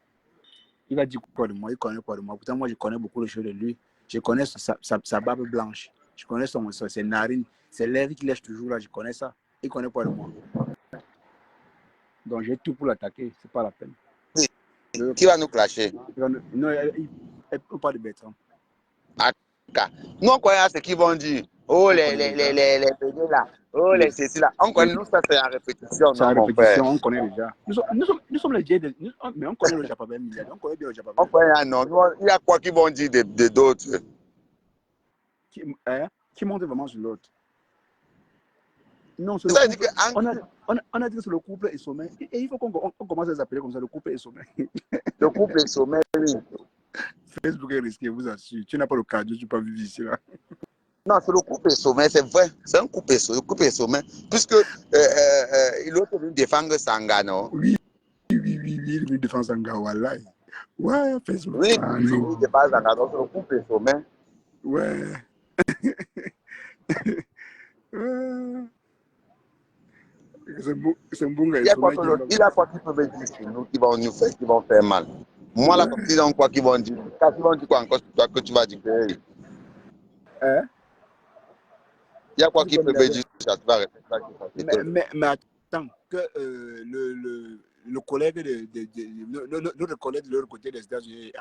Il va dire quoi de moi? Il connaît quoi de moi? Pourtant, moi, je connais beaucoup de choses de lui. Je connais sa barbe blanche. Je connais ses narines. C'est l'air qu'il lèche toujours là. Je connais ça. Il connaît quoi de moi? Donc, j'ai tout pour l'attaquer. C'est pas la peine. Qui va nous clasher? Non, il peut pas de Bertrand. Nous, on connaît ce qu'ils vont dire. Oh, les bébés là. Oh, les ceci là. On connaît, nous, ça c'est la répétition, C'est la non, mon frère. répétition, on connaît déjà. Nous sommes les dieux, mais on connaît le Japabel milliard. On connaît bien le Japabel. On connaît, non. Il y a quoi qu'ils vont dire de d'autres? Qui monte vraiment sur l'autre? Non, c'est Ça le veut couple. dire que On a dit que c'est le couple et sommet. Et il faut qu'on commence à les appeler comme ça, le couple et sommet. le couple est sommet, oui. Facebook est risqué, vous assure. Tu n'as pas le cardio, tu peux pas vivre ici là. Non, c'est le couple est sommet, c'est vrai. C'est un couple est sommet. Puisque l'autre veut défendre Sanga, non? Oui, il veut défendre Sanga, voilà. Ouais, Facebook. Oui, Ah, il non. défend Sanga, donc c'est le couple est sommet. Ouais. C'est un bon gars. Il y a quoi qu'ils peuvent dire sur nous qui vont faire mal. Moi, là, comme si dans quoi qu'ils vont dire. Quand ils vont dire quoi encore sur toi que tu vas dire que. Hein? Il y a quoi qu'ils peuvent dire sur toi, tu vas répéter ça. Mais attends, que le collègue notre collègue de l'autre côté des États-Unis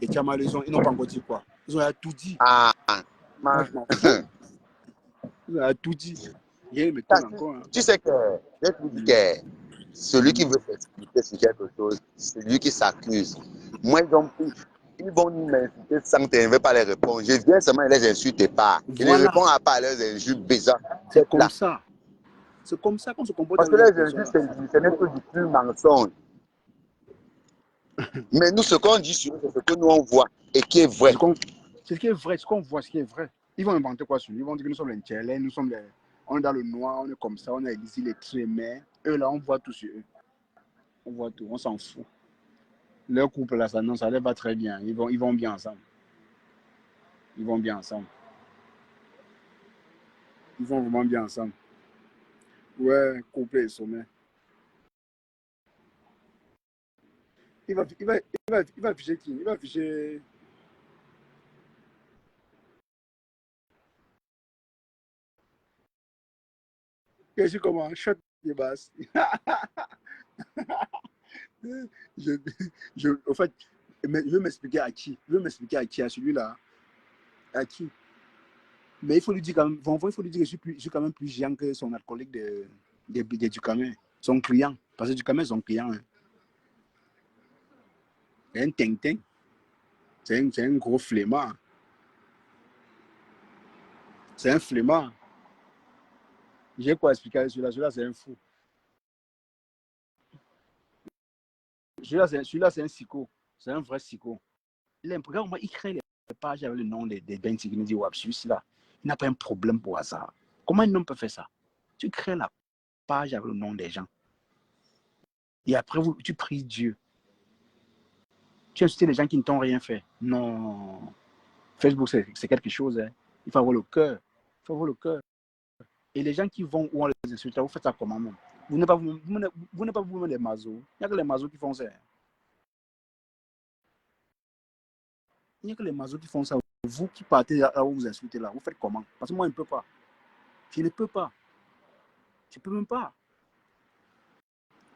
et Kamal, ils n'ont pas encore dit quoi. Ils ont tout dit. Ah, Moi, je m'en fous. Ils ont tout dit. Tu sais que, je te dis que celui qui veut s'expliquer sur quelque chose, c'est lui qui s'accuse. Moi, ils vont nous m'insulter sans que je ne veux pas les répondre. Je viens seulement les insulter pas. Je ne réponds pas à leurs insultes bizarres. C'est comme ça. C'est comme ça qu'on se comporte. Parce que les insultes, ce n'est que du pur mensonge. Mais nous, ce qu'on dit sur eux, c'est ce que nous on voit et qui est vrai. C'est ce qui est vrai, ce qu'on voit, ce qui est vrai. Ils vont inventer quoi sur nous? Ils vont dire que nous sommes les Tchèlens, on est dans le noir, on est comme ça, on est ici les trémés. Eux là, on voit tout sur eux. On voit tout, on s'en fout. Leur couple là, ça leur va très bien. Ils vont bien ensemble. Ils vont bien ensemble. Ils vont vraiment bien ensemble. Ouais, couple et sommet. Il va afficher qui? Il va afficher. Je suis comment? Shot de basse. Au fait, je veux m'expliquer à qui? Je veux m'expliquer à qui? À celui-là? À qui? Mais il faut lui dire quand même, il faut lui dire que je suis quand même plus géant que son alcoolique de Ducamin, son client. Parce que Ducamin, son client. Hein. C'est un ting-ting. C'est un gros flemmard. C'est un flemmard. J'ai quoi expliquer à celui-là? Celui-là, c'est un fou. Celui-là, c'est un psycho. C'est un vrai psycho. Regarde, moi, il crée les pages avec le nom des Benti qui nous dit, ouais, celui-là, il n'a pas un problème pour hasard. Comment un homme peut faire ça? Tu crées la page avec le nom des gens. Et après, tu pries Dieu. Tu insultes les gens qui ne t'ont rien fait. Non. Facebook, c'est quelque chose. Hein. Il faut avoir le cœur. Il faut avoir le cœur. Et les gens qui vont où on les insulte, vous faites ça comment même? Vous n'êtes pas vous-même des mazos. Il n'y a que les mazos qui font ça. Il n'y a que les mazos qui font ça. Vous qui partez là où vous insultez là, vous faites comment? Parce que moi, je ne peux pas. Je ne peux pas. Je ne peux même pas.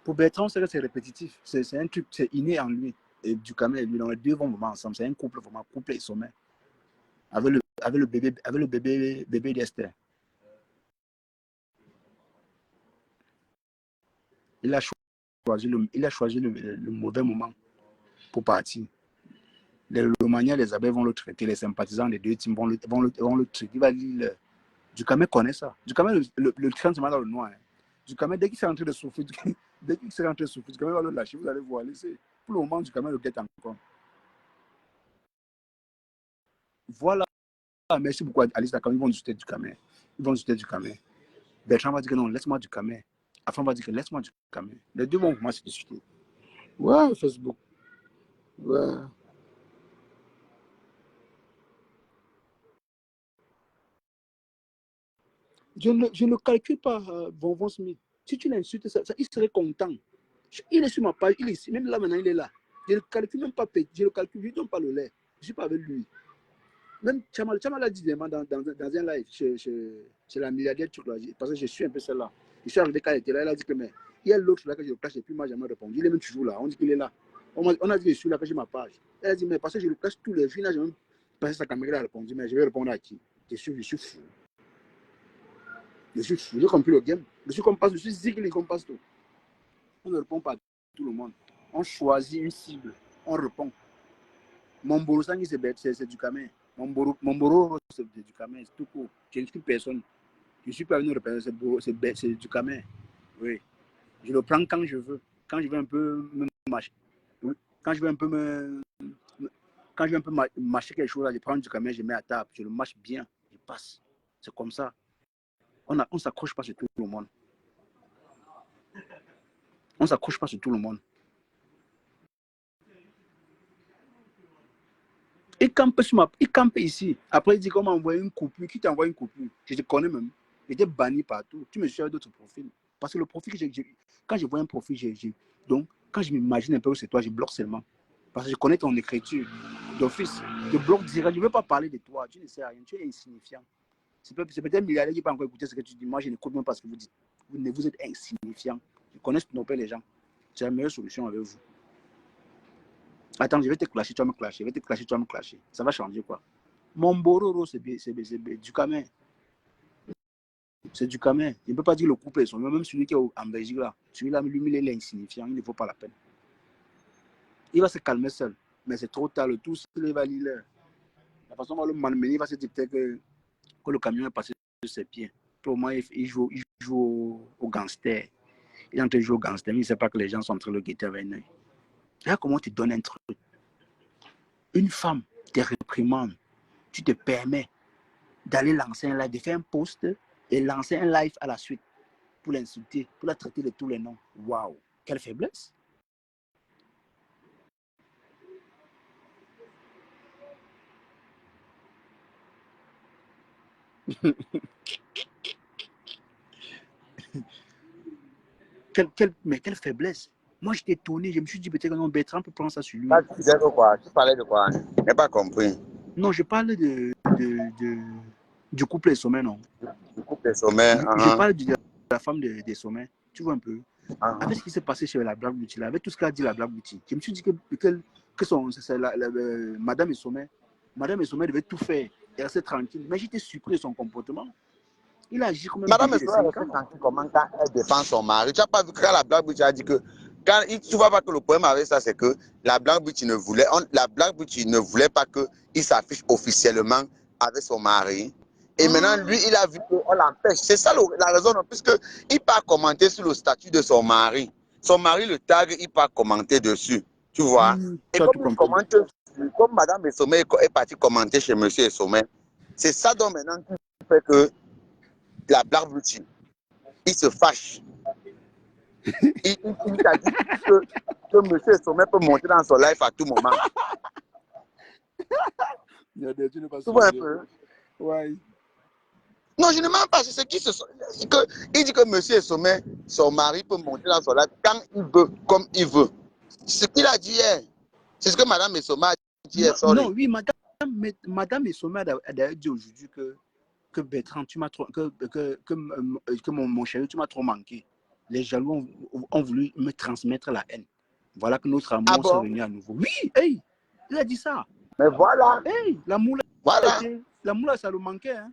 Pour Bertrand, c'est que c'est répétitif. C'est un truc, c'est inné en lui. Et Ducamel et lui, les deux vont vraiment ensemble. C'est un couple vraiment couple et sommet. Avec le bébé d'Esther. Il a choisi le mauvais moment pour partir. Les Romaniens, les abeilles vont le traiter, les sympathisants des deux teams vont le traiter. Il va dire, Ducamel connaît ça. Ducamel, le train se met dans le noir. Hein. Ducamel, dès qu'il s'est rentré de souffrir, Ducamel va le lâcher. Vous allez voir. Pour le moment, Ducamel le guette encore. Voilà. Merci beaucoup, Alice. Ils vont discuter Ducamel. Bertrand va dire que non, laisse-moi Ducamel. Afin va dire que laisse-moi Ducamel. Les deux vont commencer à discuter. Ouais, Facebook. Ouais. Je ne calcule pas Von Smith. Si tu l'insultes, il serait content. Il est sur ma page, il est ici. Même là, maintenant, il est là. Je ne calcule même pas, je ne calcule, je ne donne pas le lait. Je ne suis pas avec lui. Même Chamal a dit dans un live chez la milliardaire turque, parce que je suis un peu celle-là. Je suis arrivé quand elle était là, elle a dit que mais il y a l'autre là que je le cache et puis moi, jamais répondu. Il est même toujours là. On dit qu'il est là. On a dit que je suis là, que j'ai ma page. Elle a dit, mais parce que je le cache tous les jours, il n'a jamais passé sa caméra, elle a répondu, mais je vais répondre à qui? Je suis fou. Je suis fou, j'ai compris le game. Je suis zigli comme passe tout. On ne répond pas à tout le monde. On choisit une cible. On répond. Mon Borosangi, c'est du Cameroun. Mon Boro, c'est du Cameroun. C'est tout court. Je ne suis personne. Je ne suis pas venu représenter. C'est du Cameroun. Oui. Je le prends quand je veux. Quand je veux un peu me mâcher. Oui. Quand je veux un peu mâcher quelque chose, là, je prends du Cameroun, je mets à table. Je le mâche bien. Je passe. C'est comme ça. On ne s'accroche pas sur tout le monde. On ne s'accroche pas sur tout le monde. Il campe ici. Après, il dit qu'on m'a envoyé une coupure. Qui t'a envoyé une coupure? Je te connais même. J'étais banni partout. Tu me suis avec d'autres profils. Parce que le profil que quand je vois un profil, donc, quand je m'imagine un peu où c'est toi, je bloque seulement. Parce que je connais ton écriture d'office. Je bloque direct. Je ne veux pas parler de toi. Tu ne sais rien. Tu es insignifiant. C'est peut-être un milliardaire qui n'a pas encore écouté ce que tu dis. Moi, je n'écoute même pas ce que vous dites. Vous êtes insignifiant. Je connais ce qu'on appelle les gens. C'est la meilleure solution avec vous. Attends, je vais te clasher, tu vas me clasher. Je vais te clasher, tu vas me clasher. Ça va changer quoi? Mon Bororo, c'est du Cameroun. C'est du Cameroun. Il ne peut pas dire le couple est son. Même celui qui est en Belgique là. Celui-là, lui, il est insignifiant. Il ne vaut pas la peine. Il va se calmer seul. Mais c'est trop tard. Le tout, il va lire. La façon dont le malmener, il va se dire peut-être que le camion est passé sur ses pieds. Pour moi, il joue au gangster. Il est en train de jouer au gangster. Mais il ne sait pas que les gens sont en train de le guetter avec un œil. Regarde comment tu donnes un truc. Une femme te réprimande. Tu te permets d'aller lancer un live, de faire un post et lancer un live à la suite pour l'insulter, pour la traiter de tous les noms. Waouh, quelle faiblesse! Mais quelle faiblesse! Moi, j'étais étonné, je me suis dit peut-être que non, Bertrand peut prendre ça sur lui. Tu disais quoi? Tu parlais de quoi? Je n'ai pas compris. Non, je parle du couple des sommets, non. Du couple des sommets. Je parle de la femme des sommets. Tu vois un peu. Avec ce qui s'est passé chez la Black Beauty, avec tout ce qu'a dit la Black Beauty, je me suis dit que Madame et Sommet devait tout faire et rester tranquille. Mais j'étais surpris de son comportement. Il a agi comme un Madame bébé de 5 ans. comment quand elle défend son mari? Tu n'as pas vu que quand la Black Beauty a dit que tu vois pas que le problème avec ça, c'est que la Black Beauty ne voulait pas qu'il s'affiche officiellement avec son mari. Et maintenant, lui, il a vu qu'on l'empêche. C'est ça la raison, puisqu'il part commenter sur le statut de son mari. Son mari le tag, il part commenter dessus. Tu vois? Et comme Madame Essomé est partie commenter chez Monsieur Essomé, c'est ça donc maintenant qui fait que la Black Beauty, il se fâche. Il t'a dit que Monsieur Sommet peut monter dans son live à tout moment. Tu vois un peu? Ouais. Non, je ne mens pas. C'est ce qui il dit que Monsieur Sommet, son mari, peut monter dans son live quand il veut, comme il veut. C'est ce qu'il a dit hier. C'est ce que Madame Sommet a dit hier. Non, oui, Madame Sommet a d'ailleurs dit aujourd'hui que Bertrand, tu m'as trop, que mon chéri, tu m'as trop manqué. les jaloux ont voulu me transmettre la haine. Voilà que notre Ah amour s'est bon? réuni à nouveau. Oui, hey, il a dit ça. Mais voilà, Hey, l'amour voilà. là, ça le manquait. Hein.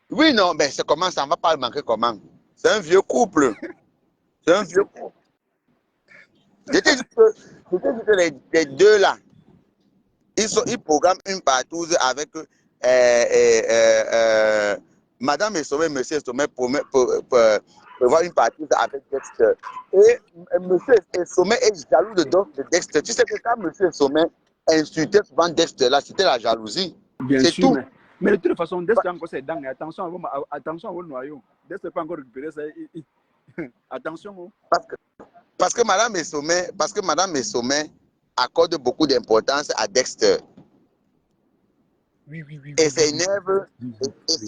Oui, non, mais c'est comment ça ne va pas le manquer comment? C'est un vieux couple. C'est un vieux couple. J'étais dit que les deux là, ils programment une partouze avec Madame et Sommet, Monsieur Sommet pour voir une partouze avec Dexter. Et Monsieur et Sommet est jaloux de Dexter. Tu sais que quand Monsieur Sommet insultait souvent Dexter là, c'était la jalousie. Bien C'est sûr, tout. mais de toute façon, Dexter a encore ses dents. Attention à vos noyaux. Dexter pas encore récupéré ça. Attention. Oh. Parce que Madame et Sommet accorde beaucoup d'importance à Dexter. Oui. Et ça énerve,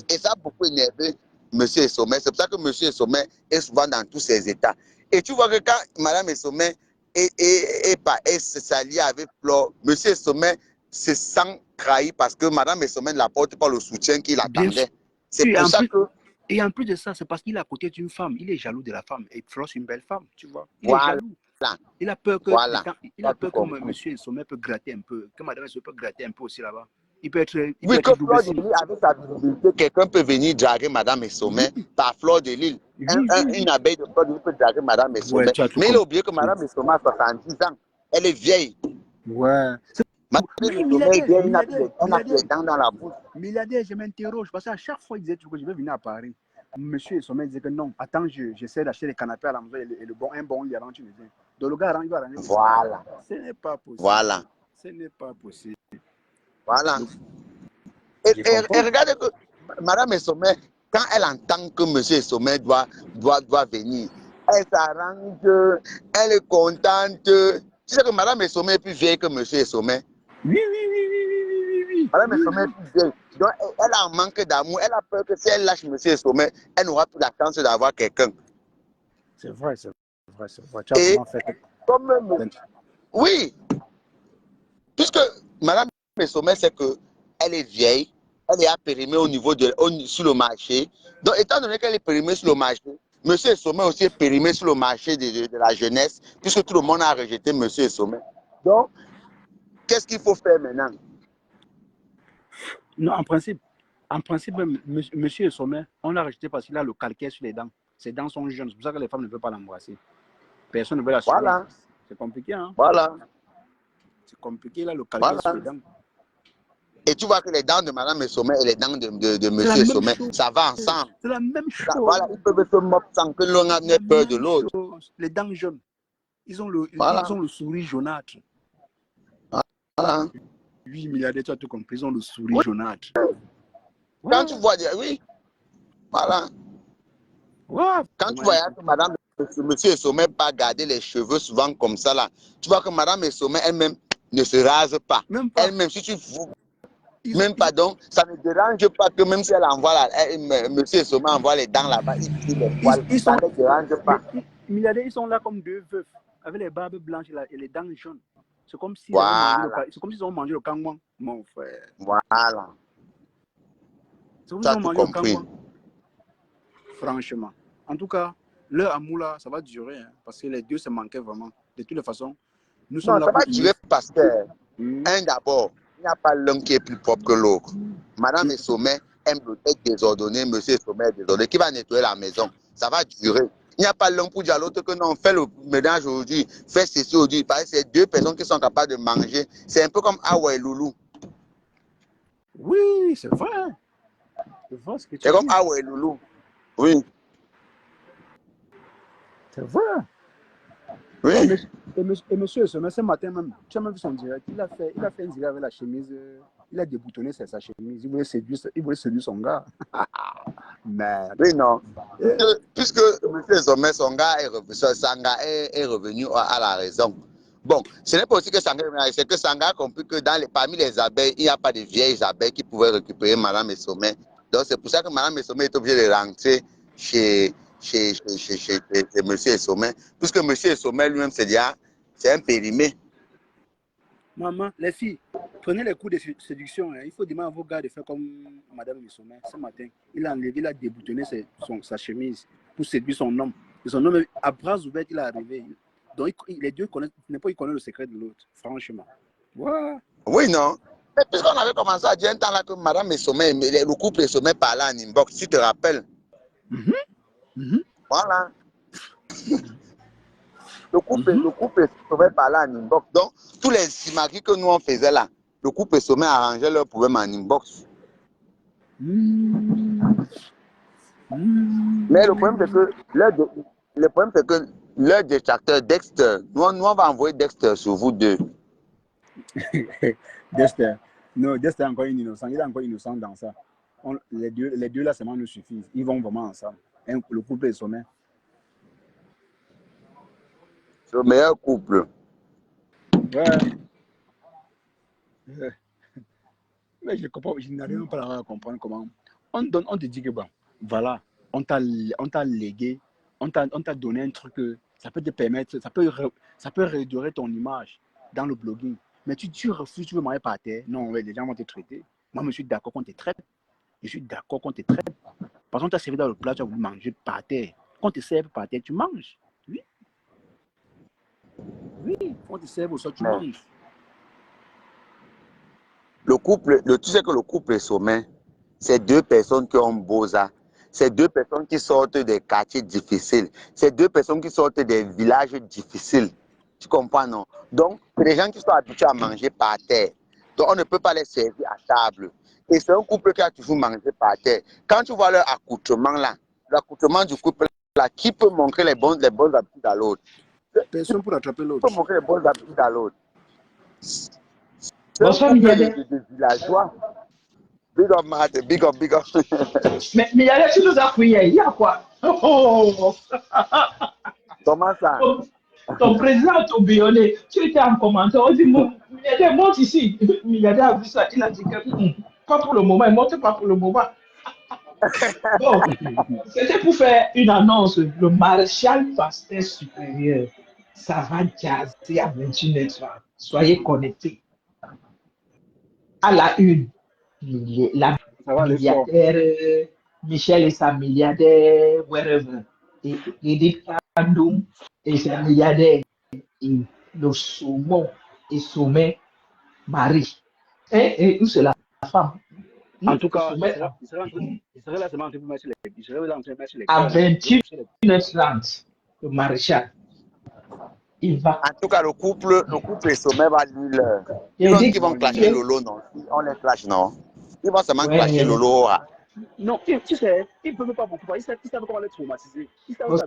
et ça a beaucoup énervé Monsieur Sommet. C'est pour ça que Monsieur Sommet est souvent dans tous ses états. Et tu vois que quand Madame Sommet s'allie avec Flore, Monsieur Sommet se sent trahi parce que Madame Sommet n'apporte pas le soutien qu'il Bien sûr. attendait. C'est pour ça que... Et en plus de ça, c'est parce qu'il est à côté d'une femme. Il est jaloux de la femme. Et Flore, c'est une belle femme, tu vois. Il est jaloux. Il a peur que, Monsieur Sommet peut gratter un peu, que Madame Sommet peut gratter un peu aussi là-bas. Il peut être Flore de Lille, avec sa visibilité, quelqu'un peut venir draguer Madame Sommet par Flore de Lille. Une abeille de Flore de Lille peut draguer Madame Sommet. Mais il a oublié que Madame Sommet a 70 ans. Elle est vieille. Ouais. Madame Sommet est vieille, elle n'a plus les dents dans la bouche. Milliardaire, je m'interroge parce qu'à chaque fois, il disait que je vais venir à Paris. Monsieur Sommet disait que non, attends, j'essaie d'acheter les canapés à la maison et un bon lit avant tu me viens. Donc le gars, il va ramener. Voilà. Ce n'est pas possible. Voilà. Ce n'est pas possible. Voilà. Et regardez que Madame Sommet, quand elle entend que Monsieur Sommet doit venir, elle s'arrange, elle est contente. Tu sais que Madame Sommet est plus vieille que Monsieur Sommet. Oui. Madame Sommet est plus vieille. Donc elle a un manque d'amour. Elle a peur que si elle lâche Monsieur Sommet, elle n'aura plus la chance d'avoir quelqu'un. C'est vrai. Tu as vraiment fait. Oui. Puisque Madame Sommet, c'est que elle est vieille, elle est périmée sur le marché. Donc, étant donné qu'elle est périmée sur le marché, Monsieur Sommet aussi est périmé sur le marché de la jeunesse, puisque tout le monde a rejeté Monsieur Sommet. Donc, qu'est-ce qu'il faut faire maintenant? Non, en principe, Monsieur Sommet, on l'a rejeté parce qu'il a le calcaire sur les dents. Ses dents sont jeunes, c'est pour ça que les femmes ne veulent pas l'embrasser. Personne ne veut la suivre. Voilà. C'est compliqué, hein? Voilà. C'est compliqué, là, le calcaire sur les dents. Et tu vois que les dents de Madame Sommet et les dents de Monsieur Sommet, ça va ensemble. C'est la même chose. Voilà, ils peuvent se moquer sans que l'on ait peur de l'autre. Les dents jaunes, ils ont le sourire jaunâtre. Voilà. 8 milliardaires, tu as tout compris, ils ont le sourire jaunâtre. Quand tu vois, oui. Voilà. Ouais. Quand tu voyais que Madame Monsieur Sommet pas garder les cheveux souvent comme ça là, tu vois que Madame Sommet elle-même ne se rase pas. Elle-même, si tu même pardon, ça ne dérange pas que même si elle envoie Monsieur Sommet envoie les dents là-bas, il tire les poils, ça ne dérange pas. Les milliardaires, ils sont là comme deux veufs, avec les barbes blanches et les dents jaunes. C'est comme s'ils ont mangé le kangwang, mon frère. Voilà. C'est comme s'ils ont mangé le kangwang. Franchement. En tout cas, leur amour là, ça va durer, hein, parce que les deux se manquaient vraiment. De toutes les façons, nous sommes là pour... Ça va durer parce que, d'abord, il n'y a pas l'un qui est plus propre que l'autre. Madame Sommet aime être désordonné, Monsieur Sommet est désordonné. Qui va nettoyer la maison? Ça va durer. Il n'y a pas l'un pour dire à l'autre que non, fais le ménage aujourd'hui, fais ceci aujourd'hui. Parce que c'est deux personnes qui sont capables de manger. C'est un peu comme Awa et Loulou. Oui, c'est vrai. C'est comme Awa et Loulou. Oui. C'est vrai. Oui. Et monsieur Sommet, ce matin même, tu as même vu son direct, il a fait un direct avec la chemise, il a déboutonné sa chemise, il voulait séduire son gars. Merde. Oui, non. Puisque monsieur Sommet, son gars est revenu à la raison. Bon, ce n'est pas aussi que Sanga, c'est que Sanga a compris que parmi les abeilles, il n'y a pas de vieilles abeilles qui pouvaient récupérer Madame Sommet. Donc c'est pour ça que Madame Sommet est obligée de rentrer chez Monsieur Sommet, puisque Monsieur Sommet lui-même c'est un périmé. Maman, les filles, prenez les coups de séduction. Hein. Il faut demander à vos gars de faire comme Madame Sommet. Ce matin, il a enlevé, il a déboutonné sa chemise pour séduire son homme. Son homme, à bras ouverts, il est arrivé. Donc, les deux connaissent, n'importe qui connaît le secret de l'autre, franchement. Ouais. Oui, non. Mais puisqu'on avait commencé à dire un temps là que madame et sommet, le couple et sommet parlaient en inbox, tu te rappelles? Voilà. Le couple et sommet parlaient en inbox. Donc, tous les simaris que nous on faisait là, le couple et sommet arrangeait leurs problèmes en inbox. Mais le problème c'est que leur détracteur Dexter, nous on va envoyer Dexter sur vous deux. Dexter. Non, Dexter est encore innocent. Il est encore innocent dans ça. Les deux là seulement nous suffisent. Ils vont vraiment ensemble. Le couple est sommet. C'est le meilleur couple. Ouais. Mais je comprends, je n'arrive pas à comprendre comment. On te dit que bon, voilà, on t'a légué, on t'a donné un truc que ça peut te permettre, ça peut réduire ton image dans le blogging. Mais tu refuses, tu veux manger par terre. Non, ouais, les gens vont te traiter. Moi, je suis d'accord qu'on te traite. Je suis d'accord qu'on te traite. Par exemple, tu as servi dans le plat, tu as voulu manger par terre. Quand on te serve par terre, tu manges. Oui. Oui, quand on te serve au sol, tu manges. Le couple, tu sais que le couple est sommet, c'est deux personnes qui ont Beaux-Arts. C'est deux personnes qui sortent des quartiers difficiles. C'est deux personnes qui sortent des villages difficiles. Tu comprends, non? Donc, c'est des gens qui sont habitués à manger par terre. Donc, on ne peut pas les servir à table. Et c'est un couple qui a toujours mangé par terre. Quand tu vois leur accoutrement là, l'accoutrement du couple là, qui peut montrer les bonnes habitudes à l'autre? Personne pour attraper l'autre. Qui peut montrer les bonnes habitudes à l'autre? Bonsoir, Miyade. De villageois. Big up, Matt. Big up, big up. Mais Miyade, tu nous as fouillé. Il y a quoi? Oh. Comment ça? Ton président a tourbillonné. Tu étais en commentaire. On dit, Miyade, monte ici. Miyade a vu ça. Il a dit que pas pour le moment. Il ne monte pas pour le moment. Bon, c'était pour faire une annonce. Le maréchal pasteur supérieur, ça va jazzer à 21h30. Soyez connectés. À la une, la milliardaire, Michel et sa milliardaire, wherever. Et Edith Kandoum et sa milliardaire. Et le saumon et sommet, Marie. Et où c'est la femme? En tout cas, il serait là seulement en train de mettre les à 21h30, le maréchal. Il va. En tout cas, le couple et sommet va lui leur. Ils vont clasher Lolo, non? On les clash, non? Ils vont seulement clasher Lolo. Non, tu sais, ils ne peuvent pas beaucoup. Ils savent comment les traumatiser. Ils savent comment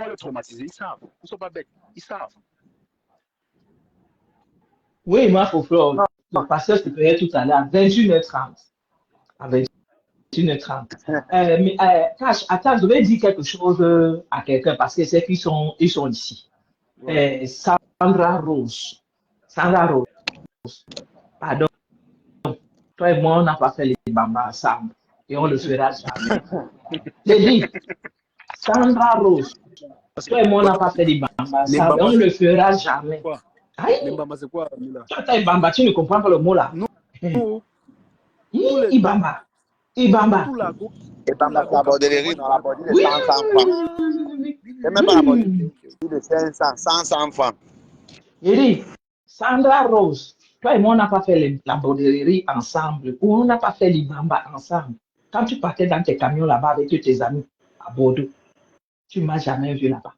les traumatiser. Ils savent. Ils ne sont pas bêtes. Ils savent. Oui, moi, il faut faire. Le pasteur se fait tout à l'heure à 21h30. À 21h30. Mais Cash, attends, je vais dire quelque chose à quelqu'un parce que c'est qu'ils sont ici. Ouais. Sandra Rose. Pardon. Toi et moi, on n'a pas fait les bambas ensemble. Et on le fera jamais. J'ai dit, Sandra Rose. Toi et moi, on n'a pas fait les bambas ensemble. Et on le fera jamais. Les bambas, c'est quoi, Mila? Toi, Ibamba, tu ne comprends pas le mot là? Non. Ibamba. Ibamba, la bordellerie, non, la bordellerie de 100 francs. C'est même pas la bordellerie de 500 francs. Il dit, Sandra Rose, toi et moi, on n'a pas fait la bordellerie ensemble, ou on n'a pas fait l'Ibamba ensemble. Quand tu partais dans tes camions là-bas avec tes amis à Bordeaux, tu ne m'as jamais vu là-bas.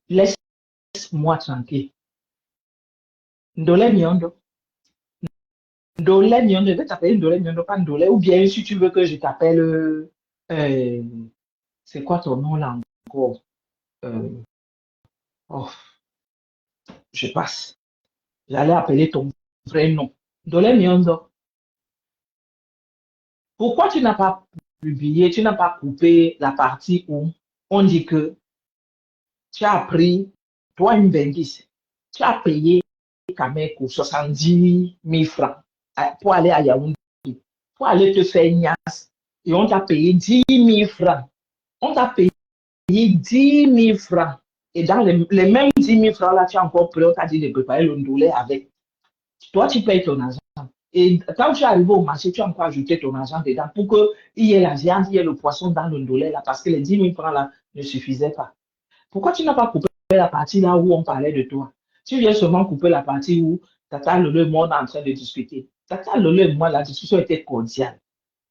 Laisse-moi tranquille. Ndole Miondo. Ndole Miondo, je vais t'appeler Ndole Miondo, pas Ndole. Ou bien si tu veux que je t'appelle, c'est quoi ton nom là encore? Je passe. J'allais appeler ton vrai nom. Ndole Miondo. Pourquoi tu n'as pas publié, tu n'as pas coupé la partie où on dit que tu as pris, toi, une bêtise, tu as payé Kameko 70 000 francs pour aller à Yaoundé, pour aller te faire niasse, et on t'a payé 10 000 francs. On t'a payé 10 000 francs. Et dans les mêmes 10 000 francs là, tu as encore pris, on t'a dit de préparer le ndolé avec. Toi, tu payes ton argent. Et quand tu es arrivé au marché, tu as encore ajouté ton argent dedans pour qu'il y ait la viande, il y ait le poisson dans le ndolé là, parce que les 10 000 francs là ne suffisaient pas. Pourquoi tu n'as pas coupé la partie là où on parlait de toi? Tu viens seulement couper la partie où Tata Lolo et moi on est en train de discuter. Tata Lolo et moi, la discussion était cordiale.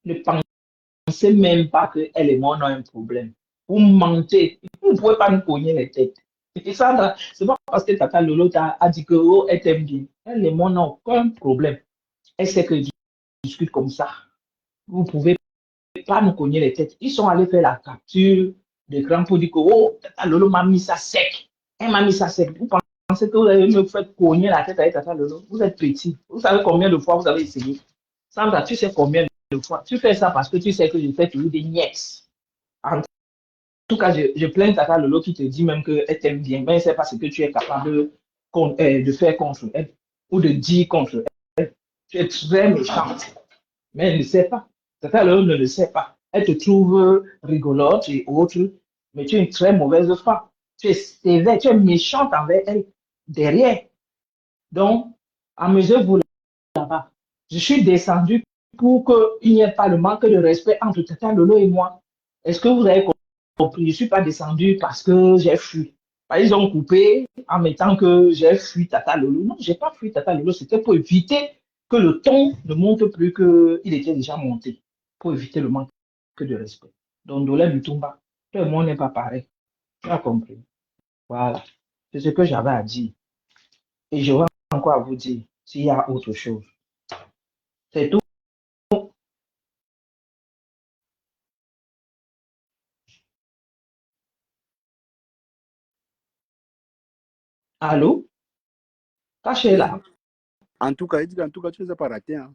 Ne pensez même pas qu'elle et moi on a un problème. Vous mentez. Vous ne pouvez pas nous cogner les têtes. Et ça, c'est pas parce que Tata Lolo a dit que oh, elle t'aime bien. Elle et moi n'ont aucun problème. Elle sait que je discute comme ça. Vous ne pouvez pas nous cogner les têtes. Ils sont allés faire la capture d'écran pour dire que oh, Tata Lolo m'a mis ça sec. Elle m'a mis ça sec. Vous pensez que vous allez me faire cogner la tête avec Tata Lolo? Vous êtes petit. Vous savez combien de fois vous avez essayé? Sandra, tu sais combien de fois? Tu fais ça parce que tu sais que je fais toujours des nièces. En tout cas, je plains Tata Lolo qui te dit même qu'elle t'aime bien, mais c'est parce que tu es capable de faire contre elle ou de dire contre elle. Tu es très méchante. Mais elle ne sait pas. Tata Lolo ne le sait pas. Elle te trouve rigolote et autres, mais tu es une très mauvaise femme. Tu es sévère, tu es méchante envers elle derrière. Donc, amusez-vous là-bas. Je suis descendue pour qu'il n'y ait pas le manque de respect entre Tata Lolo et moi. Est-ce que vous avez compris? Je ne suis pas descendue parce que j'ai fui. Ils ont coupé en mettant que j'ai fui Tata Lolo. Non, je n'ai pas fui Tata Lolo. C'était pour éviter que le ton ne monte plus qu'il était déjà monté. Pour éviter le manque de respect. Donc, Dolé Mutumba, tout le monde n'est pas pareil. Tu as compris? Voilà. C'est ce que j'avais à dire. Et j'aurais encore à vous dire s'il y a autre chose. C'est tout. Allô? Cachez là. En tout cas, il dit qu'en tout cas, tu ne les as pas ratés. Hein.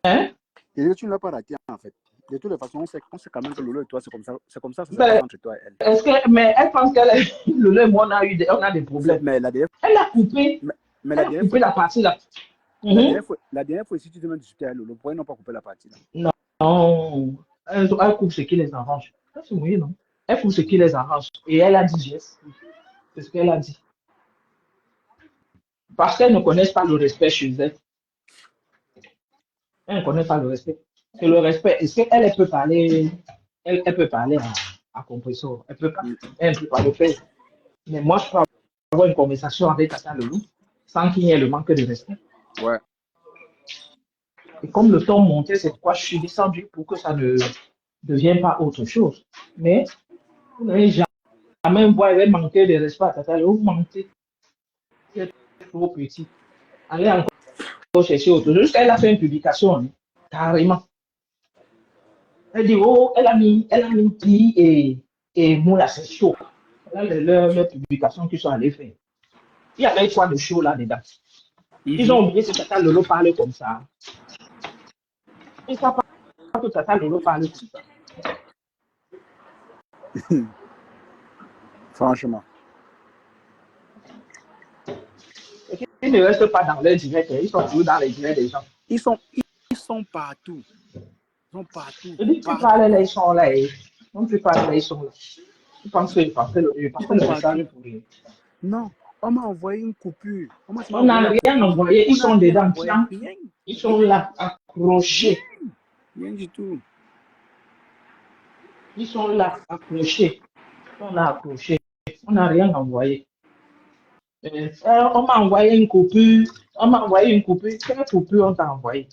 Hein? Il dit que tu ne l'as pas raté, en fait. De toutes les façons, on sait quand même que Lolo et toi, c'est comme ça que ça se Ben, passe entre toi et elle. mais elle pense qu'elle Lolo et moi, on a des problèmes. Mais la dernière Elle a coupé, mais elle a coupé la partie là. la dernière fois, si tu te mets discuter avec Lolo, pourquoi ils n'ont pas coupé la partie là? Non, elle coupe ce qui les arrange. Ça, c'est moyen, non? Elle coupe ce qui les arrange. Et elle a dit, yes. C'est ce qu'elle a dit. Parce qu'elle ne connaissent pas le respect chez elle. Elle ne connaît pas le respect. C'est le respect. Est-ce qu'elle peut parler, elle peut parler à compresseur? Elle peut pas. Elle ne peut pas le faire. Mais moi, je peux avoir une conversation avec Tata Lolo sans qu'il y ait le manque de respect. Ouais. Et comme le temps montait, c'est pourquoi je suis descendu pour que ça ne devienne pas autre chose. Mais vous n'avez jamais voulu manquer de respect à Tata Lolo. Vous mentez. Vous êtes trop petit. Allez encore chercher autre chose. Elle a fait une publication, hein, carrément. Elle dit, oh, elle a mis Pi et Moula, c'est chaud. Leurs publications qu'ils sont allés faire. Il y avait quoi de chaud là-dedans? Ils ont oublié que Tata Lolo parlait comme ça. Ils ne savent pas que Tata Lolo parlait comme ça. Franchement. Ils ne restent pas dans leur direct, ils sont toujours dans les directs des gens. Ils sont partout. Ils sont partout. Je dis, tu parles là, ils sont là. Non, tu parles là, ils sont là. Tu penses que je passais le message pour rien. Non, on m'a envoyé une coupure. On n'a rien envoyé, ils sont dedans. Ils sont là, accrochés. Rien du tout. Ils sont là, accrochés. On a accroché. On n'a rien envoyé. On m'a envoyé une coupure. Quelle coupure on t'a envoyé?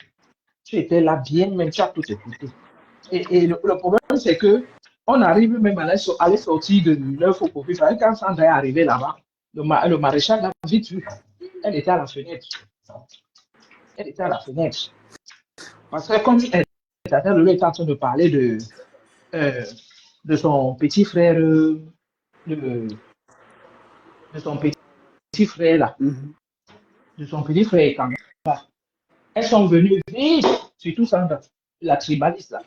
Tu étais là bien, mais tu as tout écouté. Et le problème, c'est que on arrive même à aller sortir de l'info coupure. Quand Sandra est arrivée là-bas, le maréchal l'a vite vu. Elle était à la fenêtre. Parce que comme Tata Lolo était en train de parler de son petit frère, de son petit frère là, de son petit frère Kanga. Elles sont venues vite, surtout Sandra, la tribaliste là.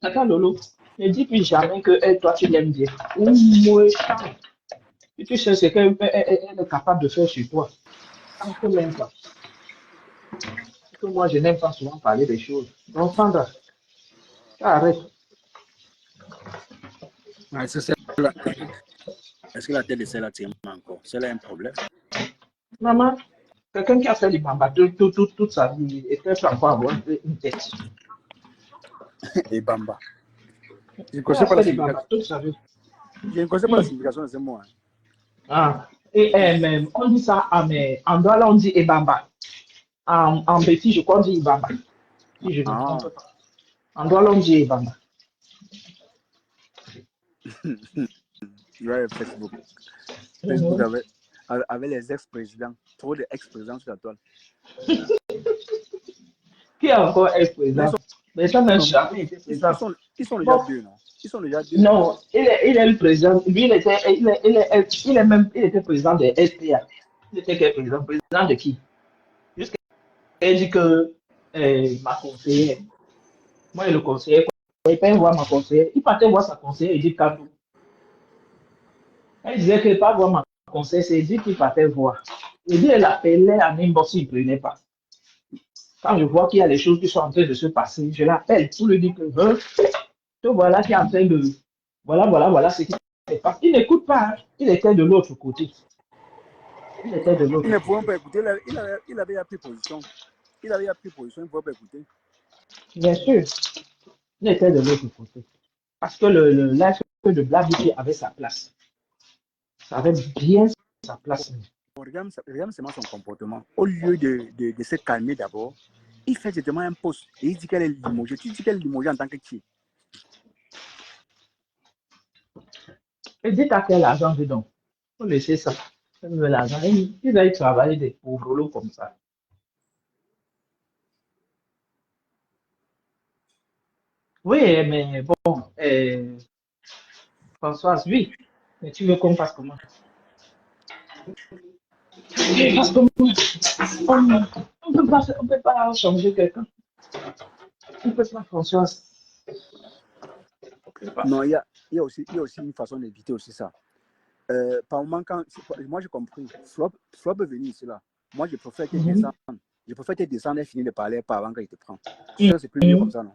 Tata Lolo, ne dis plus jamais que toi tu l'aimes bien. Ou moi, tu sais ce qu'elle est capable de faire sur toi. Ça ne même pas. Parce que moi, je n'aime pas souvent parler des choses. Donc, Sandra, arrête. Ouais, est-ce que la tête de celle-là tient encore? C'est là un problème. Maman, Quelqu'un qui a fait l'Ibamba toute sa vie et peut encore avoir une tête. Et Bamba. Je ne Qui connais a pas la fait signification. l'Ibamba toute sa vie. Je ne connais pas la signification de ce mot. Hein. Ah. Et même, on dit ça en Douala, on dit Ebamba. En Béti, je crois, on dit Ibamba. Si je ne me Ah. trompe pas. En Douala, on dit Ebamba. Ouais, Facebook. Facebook avait les ex-présidents. Trop d'ex-présidents sur la toile. Qui a encore Mais ils ex-président? sont, Mais ça n'a non, jamais été président. ils sont déjà Bon, deux, non? Ils sont déjà deux. non, il est le président. Lui, il était président de SPA. Il était quel président? Président de qui? Jusqu'à il dit que ma conseillère, moi, le conseiller, il peut voir ma conseillère. Il partait voir sa conseillère et dit Kandou. Elle disait qu'il ne pas voir ma conseillère, c'est dit qu'il partait voir. Il dit, elle appelait à n'importe il ne prenait pas. Quand je vois qu'il y a des choses qui sont en train de se passer, je l'appelle pour lui dire que te voilà qui est en train de. Voilà ce qui se passe. Il n'écoute pas, hein. Il était de l'autre côté. Il était de l'autre Il ne côté. pouvait pas écouter. Il avait pris position. Il avait pris position, il ne pouvait pas écouter. Bien sûr, il était de l'autre côté. Parce que le live de Black avait sa place. Ça avait bien sa place. Regarde seulement son comportement. Au lieu de se calmer d'abord, il fait directement un post et il dit qu'elle est limogée. Tu dis qu'elle est limogée en tant que qui? Et dites à quel argent, dis donc. Il faut laisser ça. L'argent. Il va y travailler des pauvres comme ça. Oui, mais bon, Françoise, oui. Mais tu veux qu'on fasse comment? Parce que on peut pas changer quelqu'un. On peut pas, Françoise. Non, il y a aussi une façon d'éviter aussi ça. Par moment, moi j'ai compris, Flop est venu ici là. Moi je préfère qu'elle descende. Je préfère qu'elle descende et finisse de parler par avant qu'il te prend. C'est plus mieux comme ça, non?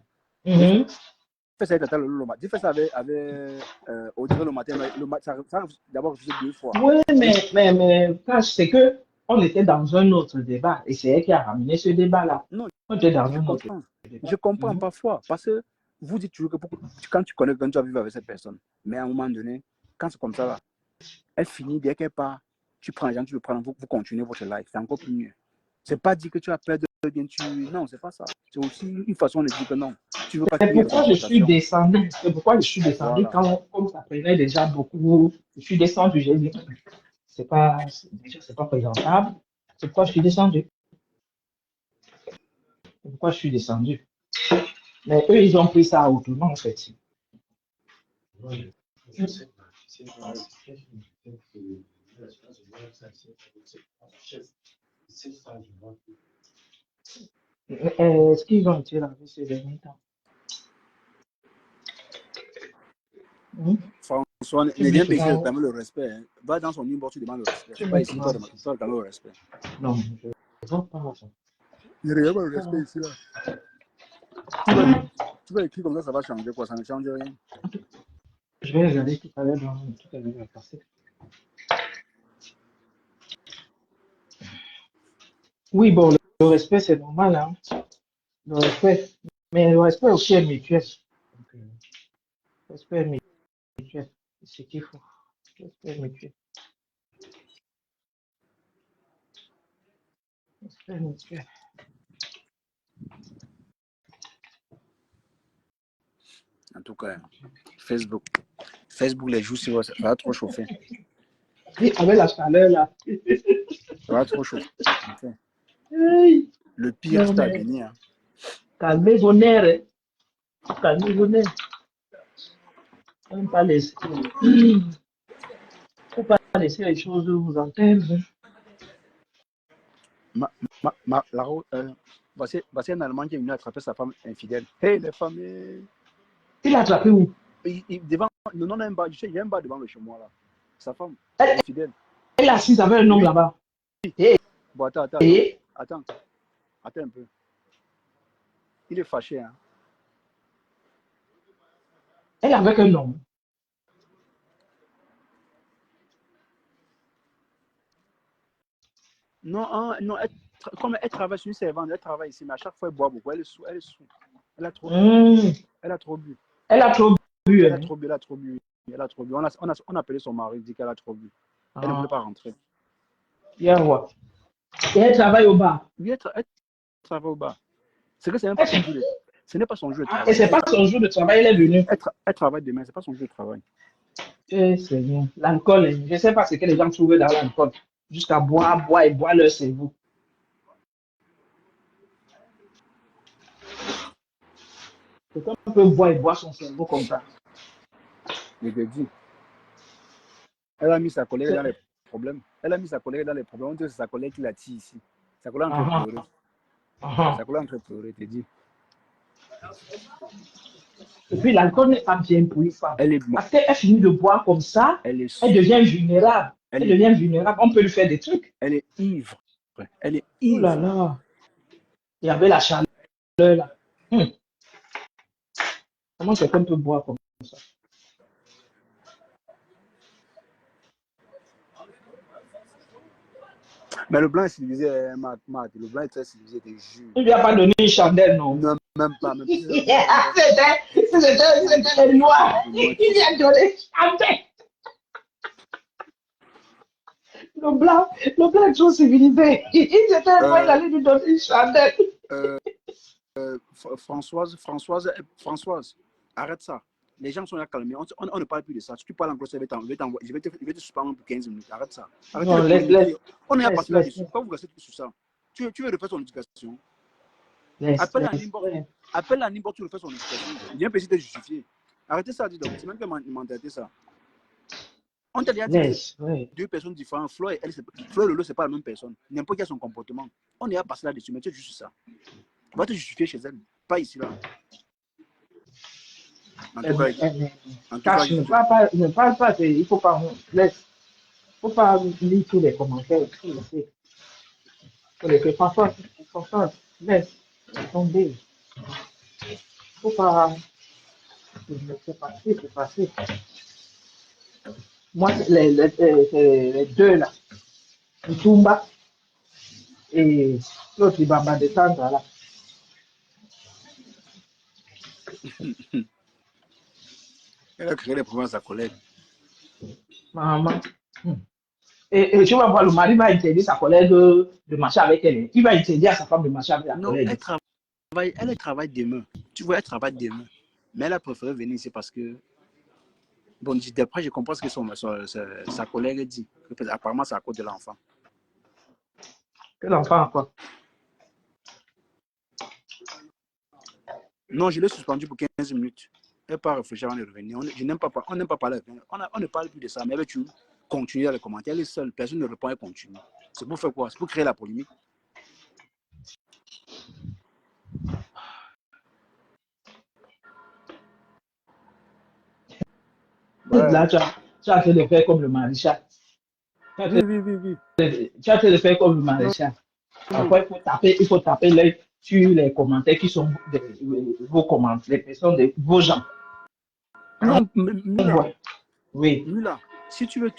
Fais ça avec le matin. Fais ça avec Audrey le matin. Ça d'abord refusé 2 fois. Oui, mais c'est que on était dans un autre débat et c'est elle qui a ramené ce débat-là. Non, On était dans je un autre comprends. débat. Je comprends parfois parce que vous dites toujours que quand tu connais, quand tu vas vivre avec cette personne, mais à un moment donné, quand c'est comme ça là, elle finit dès qu'elle part, tu prends les gens, tu le prends, vous continuez votre life. C'est encore plus mieux. C'est pas dire que tu as peur de bien tuer. Non, c'est pas ça. C'est aussi une façon de dire que non. Tu veux pas C'est qu'il y ait de pourquoi je suis confrontation. descendu. C'est pourquoi je suis descendu Voilà. comme ça prenait déjà beaucoup. Je suis descendu, j'ai dit, c'est pas présentable. C'est pourquoi je suis descendu. C'est pourquoi je suis descendu. Mais eux, ils ont pris ça autrement, en fait. Est-ce qu'ils ont été là ces derniers temps? François, ne viens pas ici réclamer le respect. Hein. Va dans son inbox, tu demandes le respect. C'est pas ici que tu dois réclamer le respect. Non, je ne vois pas ça. Ne regarde pas le respect ici là. Tu vas écrire comme ça va changer quoi? Ça ne change rien. Je vais regarder tout à l'heure dans tout à l'heure passé. Oui, bon, le respect, c'est normal, hein. Le respect. Mais le respect aussi est mutuel. Donc, le respect est mutuel. C'est ce qu'il faut. Le respect est mutuel. Le respect est mutuel. En tout cas, Facebook, les jours, ça va trop chauffer. Oui, avec la chaleur là. Ça va trop chauffer. Enfin, Hey. le pire, Non, c'est à mais venir. calmez vos nerfs. Hein. Calmez vos nerfs. On ne pas laisser. Faut pas laisser les choses vous entendre. Voici un Allemand qui est venu attraper sa femme infidèle. Hey, les femmes. Il a attrapé où? Devant, non, il y a un bar devant le chez moi là. Sa femme, Elle infidèle. est assise avec un homme Oui. là-bas. Et, Bon, attends et un peu. Il est fâché, hein. elle est avec un homme. Non, hein, non comme elle travaille sur une servante, elle travaille ici, mais à chaque fois, elle boit beaucoup. Elle est sous. Elle est sous. Elle a trop bu. Elle a trop bu. Elle a trop bu. Elle a trop bu. Elle a trop bu. Elle a trop bu. On a appelé son mari, il dit qu'elle a trop bu. Elle ne voulait pas rentrer. Bien, ouais. Et elle travaille au bar. Oui, elle travaille au bar. C'est que ce n'est pas son jour de Ce n'est pas son jour de travail. Et c'est pas son jour de travail, elle est venue. Elle travaille demain, c'est pas son jour de travail. C'est bien. L'alcool, je ne sais pas ce que les gens trouvent dans l'alcool. Jusqu'à boire leur cerveau. Quelqu'un peut boire et boire son cerveau comme ça. Je te dis. Elle a mis sa collègue dans les problèmes. Elle a mis sa collègue dans les problèmes. On dit que c'est sa collègue qui l'a tiré ici. Sa collègue est en train de pleurer. Sa collègue est en train de pleurer, je te dis. Et puis l'alcool n'est pas bien pour une femme. Elle est... Parce qu'elle finit de boire comme ça, elle devient vulnérable. Elle devient vulnérable. On peut lui faire des trucs. Elle est ivre. Elle est ivre. Oh là là. Il y avait la chaleur là. Comment quelqu'un peut boire comme ça? Mais le blanc est civilisé, Matt. Le blanc est très civilisé, je te jure. Il ne lui a pas donné une chandelle, non? Non, même pas. Même c'était les noirs. Il lui a donné une chandelle. Le blanc est trop civilisé. Il était loin, il allait lui donner une chandelle. Françoise, arrête ça. Les gens sont là calmés. On ne parle plus de ça. Si tu parles encore, je vais te suspendre pour 15 minutes. Arrête ça. Non, laisse. On est à partir là-dessus. Pourquoi vous restez sur ça? Tu veux refaire son éducation? Appelle la n'importe où, refaire son éducation. Viens peut-être te justifier. Arrêtez ça, dis donc. C'est même que mentalité ça. On t'a déjà dit deux personnes différentes. Flo et Lolo, c'est pas la même personne. N'importe qui a son comportement. On est à passer là-dessus, mais tu es juste ça. Tu vas te justifier chez elle, pas ici là. En tout cas, ne parle pas, il faut pas lire tous les commentaires. Parfois, laisse tomber. Faut pas. C'est facile. Moi, les deux là, Ntumba et l'autre, il va descendre là. Elle a créé des problèmes à sa collègue. Maman. Et tu vas voir, le mari va interdire sa collègue de marcher avec elle. Il va interdire à sa femme de marcher avec la collègue. Elle travaille demain. Tu vois, elle travaille demain. Mais elle a préféré venir ici parce que... Bon, d'après, je comprends ce que sa collègue dit. Apparemment, c'est à cause de l'enfant. Que l'enfant a quoi? Non, je l'ai suspendu pour 15 minutes. Elle part réfléchir avant de revenir. On n'aime pas parler. On ne parle plus de ça. Mais elle veut continuer à les commenter. Elle est seule. Personne ne répond, elle continue. C'est pour faire quoi? C'est pour créer la polémique. Là, tu as fait le faire comme le maréchal. Oui. Tu as fait le faire comme le maréchal. Après, il faut taper l'œil sur les commentaires qui sont vos commentaires, les personnes de vos gens. Non, oui. Là, si tu veux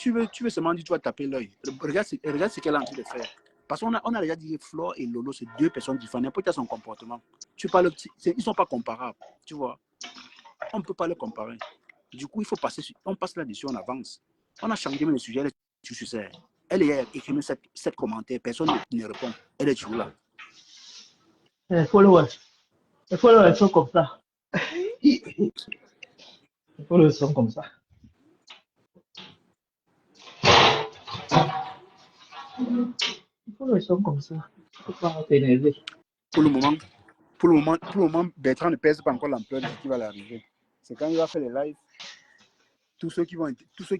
seulement dire, tu vas taper l'œil. Regarde ce qu'elle est en train de faire. Parce qu'on a déjà dit que Flo et Lolo, c'est deux personnes différentes. N'importe quel son comportement. Ils ne sont pas comparables. Tu vois, on ne peut pas les comparer. Du coup, on passe là-dessus, on avance. On a changé le sujet, elle a écrit 7 commentaires, personne ne répond. Elle est toujours là. Les followers sont comme ça. Les followers sont comme ça. Les followers sont comme ça. Il ne faut pas t'énerver. Pour le moment, Bertrand ne pèse pas encore l'ampleur de ce qui va l'arriver. C'est quand il va faire les lives. Tous ceux qui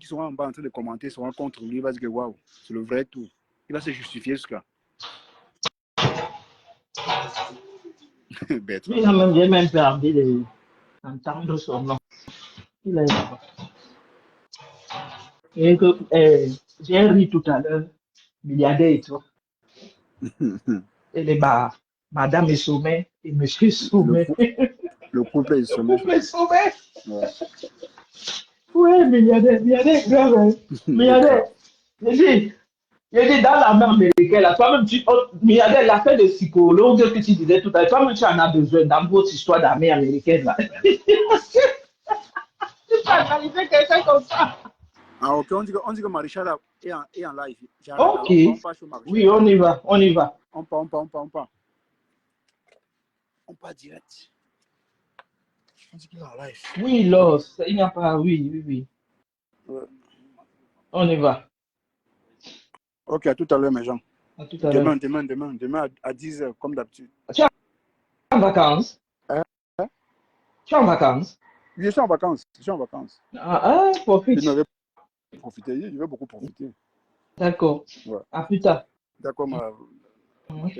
seront en bas en train de commenter seront contre lui. Il va se dire waouh, c'est le vrai tour. Il va se justifier jusqu'à. Bertrand. J'ai même pas envie d'entendre son nom. Il est là. Et que j'ai ri tout à l'heure, milliardaire et tout. Et les madame est sommet et monsieur est sommet. Le couple est sommet. Ouais. Oui, milliardaire, grave. Milliardaire. Je dis, Il dit dans l'armée américaine, là, toi-même, il y avait l'affaire de psychologue que tu disais tout à l'heure. Toi-même, tu en as besoin dans votre histoire d'armée américaine. Là. Tu peux analyser quelqu'un comme ça. Ah, ok, on dit que Maréchal est en live. Ok. Alors, on part sur Maréchal. Oui, on y va, on y va. On part. On part direct. On dit qu'il est en live. Oui, Los, il n'y a pas. Oui. Ouais. On y va. Ok, à tout à l'heure, mes gens. À tout à l'heure. Demain à 10h, comme d'habitude. Tu es en vacances? Hein? Tu es en vacances? Je suis en vacances. Profite. Je vais profiter. Je vais beaucoup profiter. D'accord. Ouais. À plus tard. D'accord, ma... Mhm.